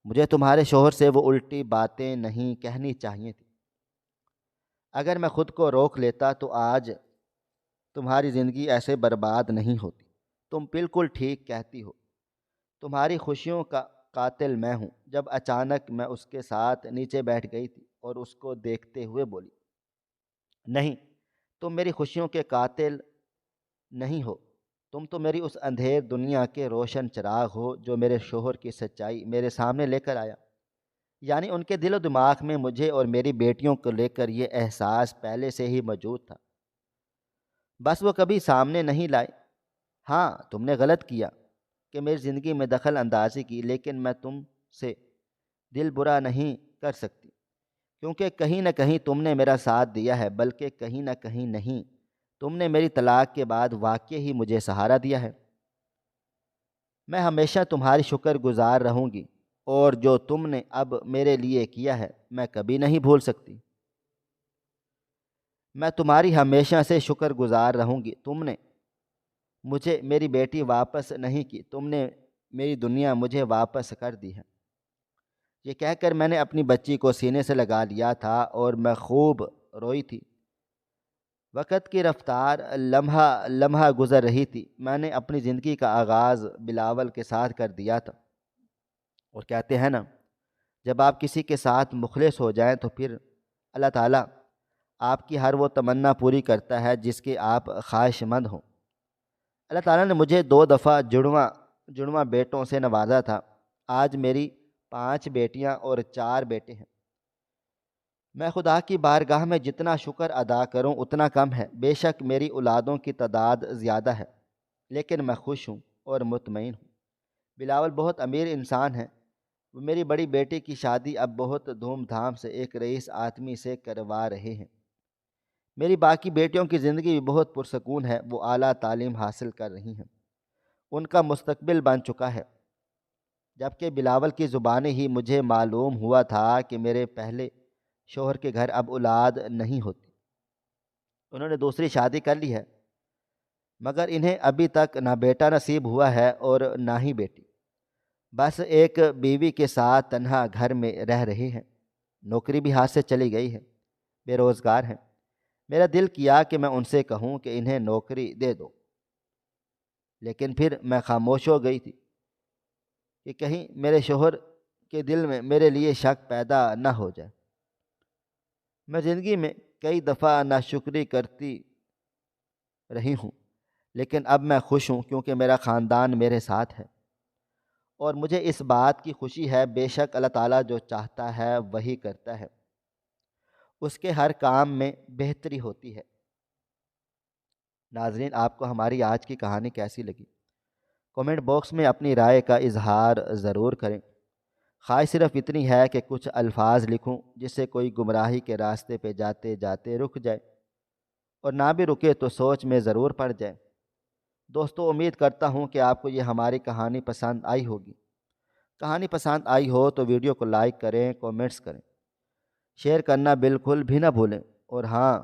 S1: مجھے تمہارے شوہر سے وہ الٹی باتیں نہیں کہنی چاہیے تھی۔ اگر میں خود کو روک لیتا تو آج تمہاری زندگی ایسے برباد نہیں ہوتی۔ تم بالکل ٹھیک کہتی ہو، تمہاری خوشیوں کا قاتل میں ہوں۔ جب اچانک میں اس کے ساتھ نیچے بیٹھ گئی تھی اور اس کو دیکھتے ہوئے بولی، نہیں، تم میری خوشیوں کے قاتل نہیں ہو، تم تو میری اس اندھیر دنیا کے روشن چراغ ہو جو میرے شوہر کی سچائی میرے سامنے لے کر آیا۔ یعنی ان کے دل و دماغ میں مجھے اور میری بیٹیوں کو لے کر یہ احساس پہلے سے ہی موجود تھا، بس وہ کبھی سامنے نہیں لائے۔ ہاں، تم نے غلط کیا کہ میری زندگی میں دخل اندازی کی، لیکن میں تم سے دل برا نہیں کر سکتی، کیونکہ کہیں نہ کہیں تم نے میرا ساتھ دیا ہے، بلکہ کہیں نہ کہیں نہیں، تم نے میری طلاق کے بعد واقعی ہی مجھے سہارا دیا ہے۔ میں ہمیشہ تمہاری شکر گزار رہوں گی، اور جو تم نے اب میرے لیے کیا ہے میں کبھی نہیں بھول سکتی۔ میں تمہاری ہمیشہ سے شکر گزار رہوں گی۔ تم نے مجھے میری بیٹی واپس نہیں کی، تم نے میری دنیا مجھے واپس کر دی ہے۔ یہ کہہ کر میں نے اپنی بچی کو سینے سے لگا لیا تھا اور میں خوب روئی تھی۔ وقت کی رفتار لمحہ لمحہ گزر رہی تھی۔ میں نے اپنی زندگی کا آغاز بلاول کے ساتھ کر دیا تھا، اور کہتے ہیں نا، جب آپ کسی کے ساتھ مخلص ہو جائیں تو پھر اللہ تعالیٰ آپ کی ہر وہ تمنا پوری کرتا ہے جس کے آپ خواہش مند ہوں۔ اللہ تعالیٰ نے مجھے 2 دفعہ جڑواں بیٹوں سے نوازا تھا۔ آج میری 5 بیٹیاں اور 4 بیٹے ہیں۔ میں خدا کی بارگاہ میں جتنا شکر ادا کروں اتنا کم ہے۔ بے شک میری اولادوں کی تعداد زیادہ ہے، لیکن میں خوش ہوں اور مطمئن ہوں۔ بلاول بہت امیر انسان ہیں۔ وہ میری بڑی بیٹی کی شادی اب بہت دھوم دھام سے ایک رئیس آدمی سے کروا رہے ہیں۔ میری باقی بیٹیوں کی زندگی بھی بہت پرسکون ہے۔ وہ اعلیٰ تعلیم حاصل کر رہی ہیں، ان کا مستقبل بن چکا ہے، جبکہ بلاول کی زبانی ہی مجھے معلوم ہوا تھا کہ میرے پہلے شوہر کے گھر اب اولاد نہیں ہوتی۔ انہوں نے دوسری شادی کر لی ہے، مگر انہیں ابھی تک نہ بیٹا نصیب ہوا ہے اور نہ ہی بیٹی۔ بس ایک بیوی کے ساتھ تنہا گھر میں رہ رہے ہیں۔ نوکری بھی ہاتھ سے چلی گئی ہے، بے روزگار ہیں۔ میرا دل کیا کہ میں ان سے کہوں کہ انہیں نوکری دے دو، لیکن پھر میں خاموش ہو گئی تھی کہ کہیں میرے شوہر کے دل میں میرے لیے شک پیدا نہ ہو جائے۔ میں زندگی میں کئی دفعہ ناشکری کرتی رہی ہوں، لیکن اب میں خوش ہوں کیونکہ میرا خاندان میرے ساتھ ہے، اور مجھے اس بات کی خوشی ہے بے شک اللہ تعالیٰ جو چاہتا ہے وہی کرتا ہے، اس کے ہر کام میں بہتری ہوتی ہے۔ ناظرین، آپ کو ہماری آج کی کہانی کیسی لگی؟ کومنٹ باکس میں اپنی رائے کا اظہار ضرور کریں۔ خواہش صرف اتنی ہے کہ کچھ الفاظ لکھوں جس سے کوئی گمراہی کے راستے پہ جاتے جاتے رک جائے، اور نہ بھی رکے تو سوچ میں ضرور پڑ جائے۔ دوستو، امید کرتا ہوں کہ آپ کو یہ ہماری کہانی پسند آئی ہوگی۔ کہانی پسند آئی ہو تو ویڈیو کو لائک کریں، کومنٹس کریں، شیئر کرنا بالکل بھی نہ بھولیں۔ اور ہاں،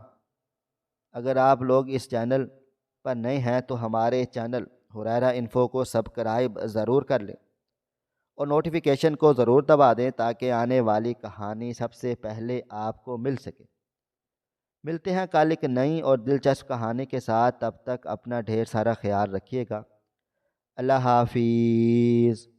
S1: اگر آپ لوگ اس چینل پر نئے ہیں تو ہمارے چینل ہریرہ انفو کو سبسکرائب ضرور کر لیں اور نوٹیفیکیشن کو ضرور دبا دیں تاکہ آنے والی کہانی سب سے پہلے آپ کو مل سکے۔ ملتے ہیں کل ایک نئی اور دلچسپ کہانی کے ساتھ، تب تک اپنا ڈھیر سارا خیال رکھیے گا۔ اللہ حافظ۔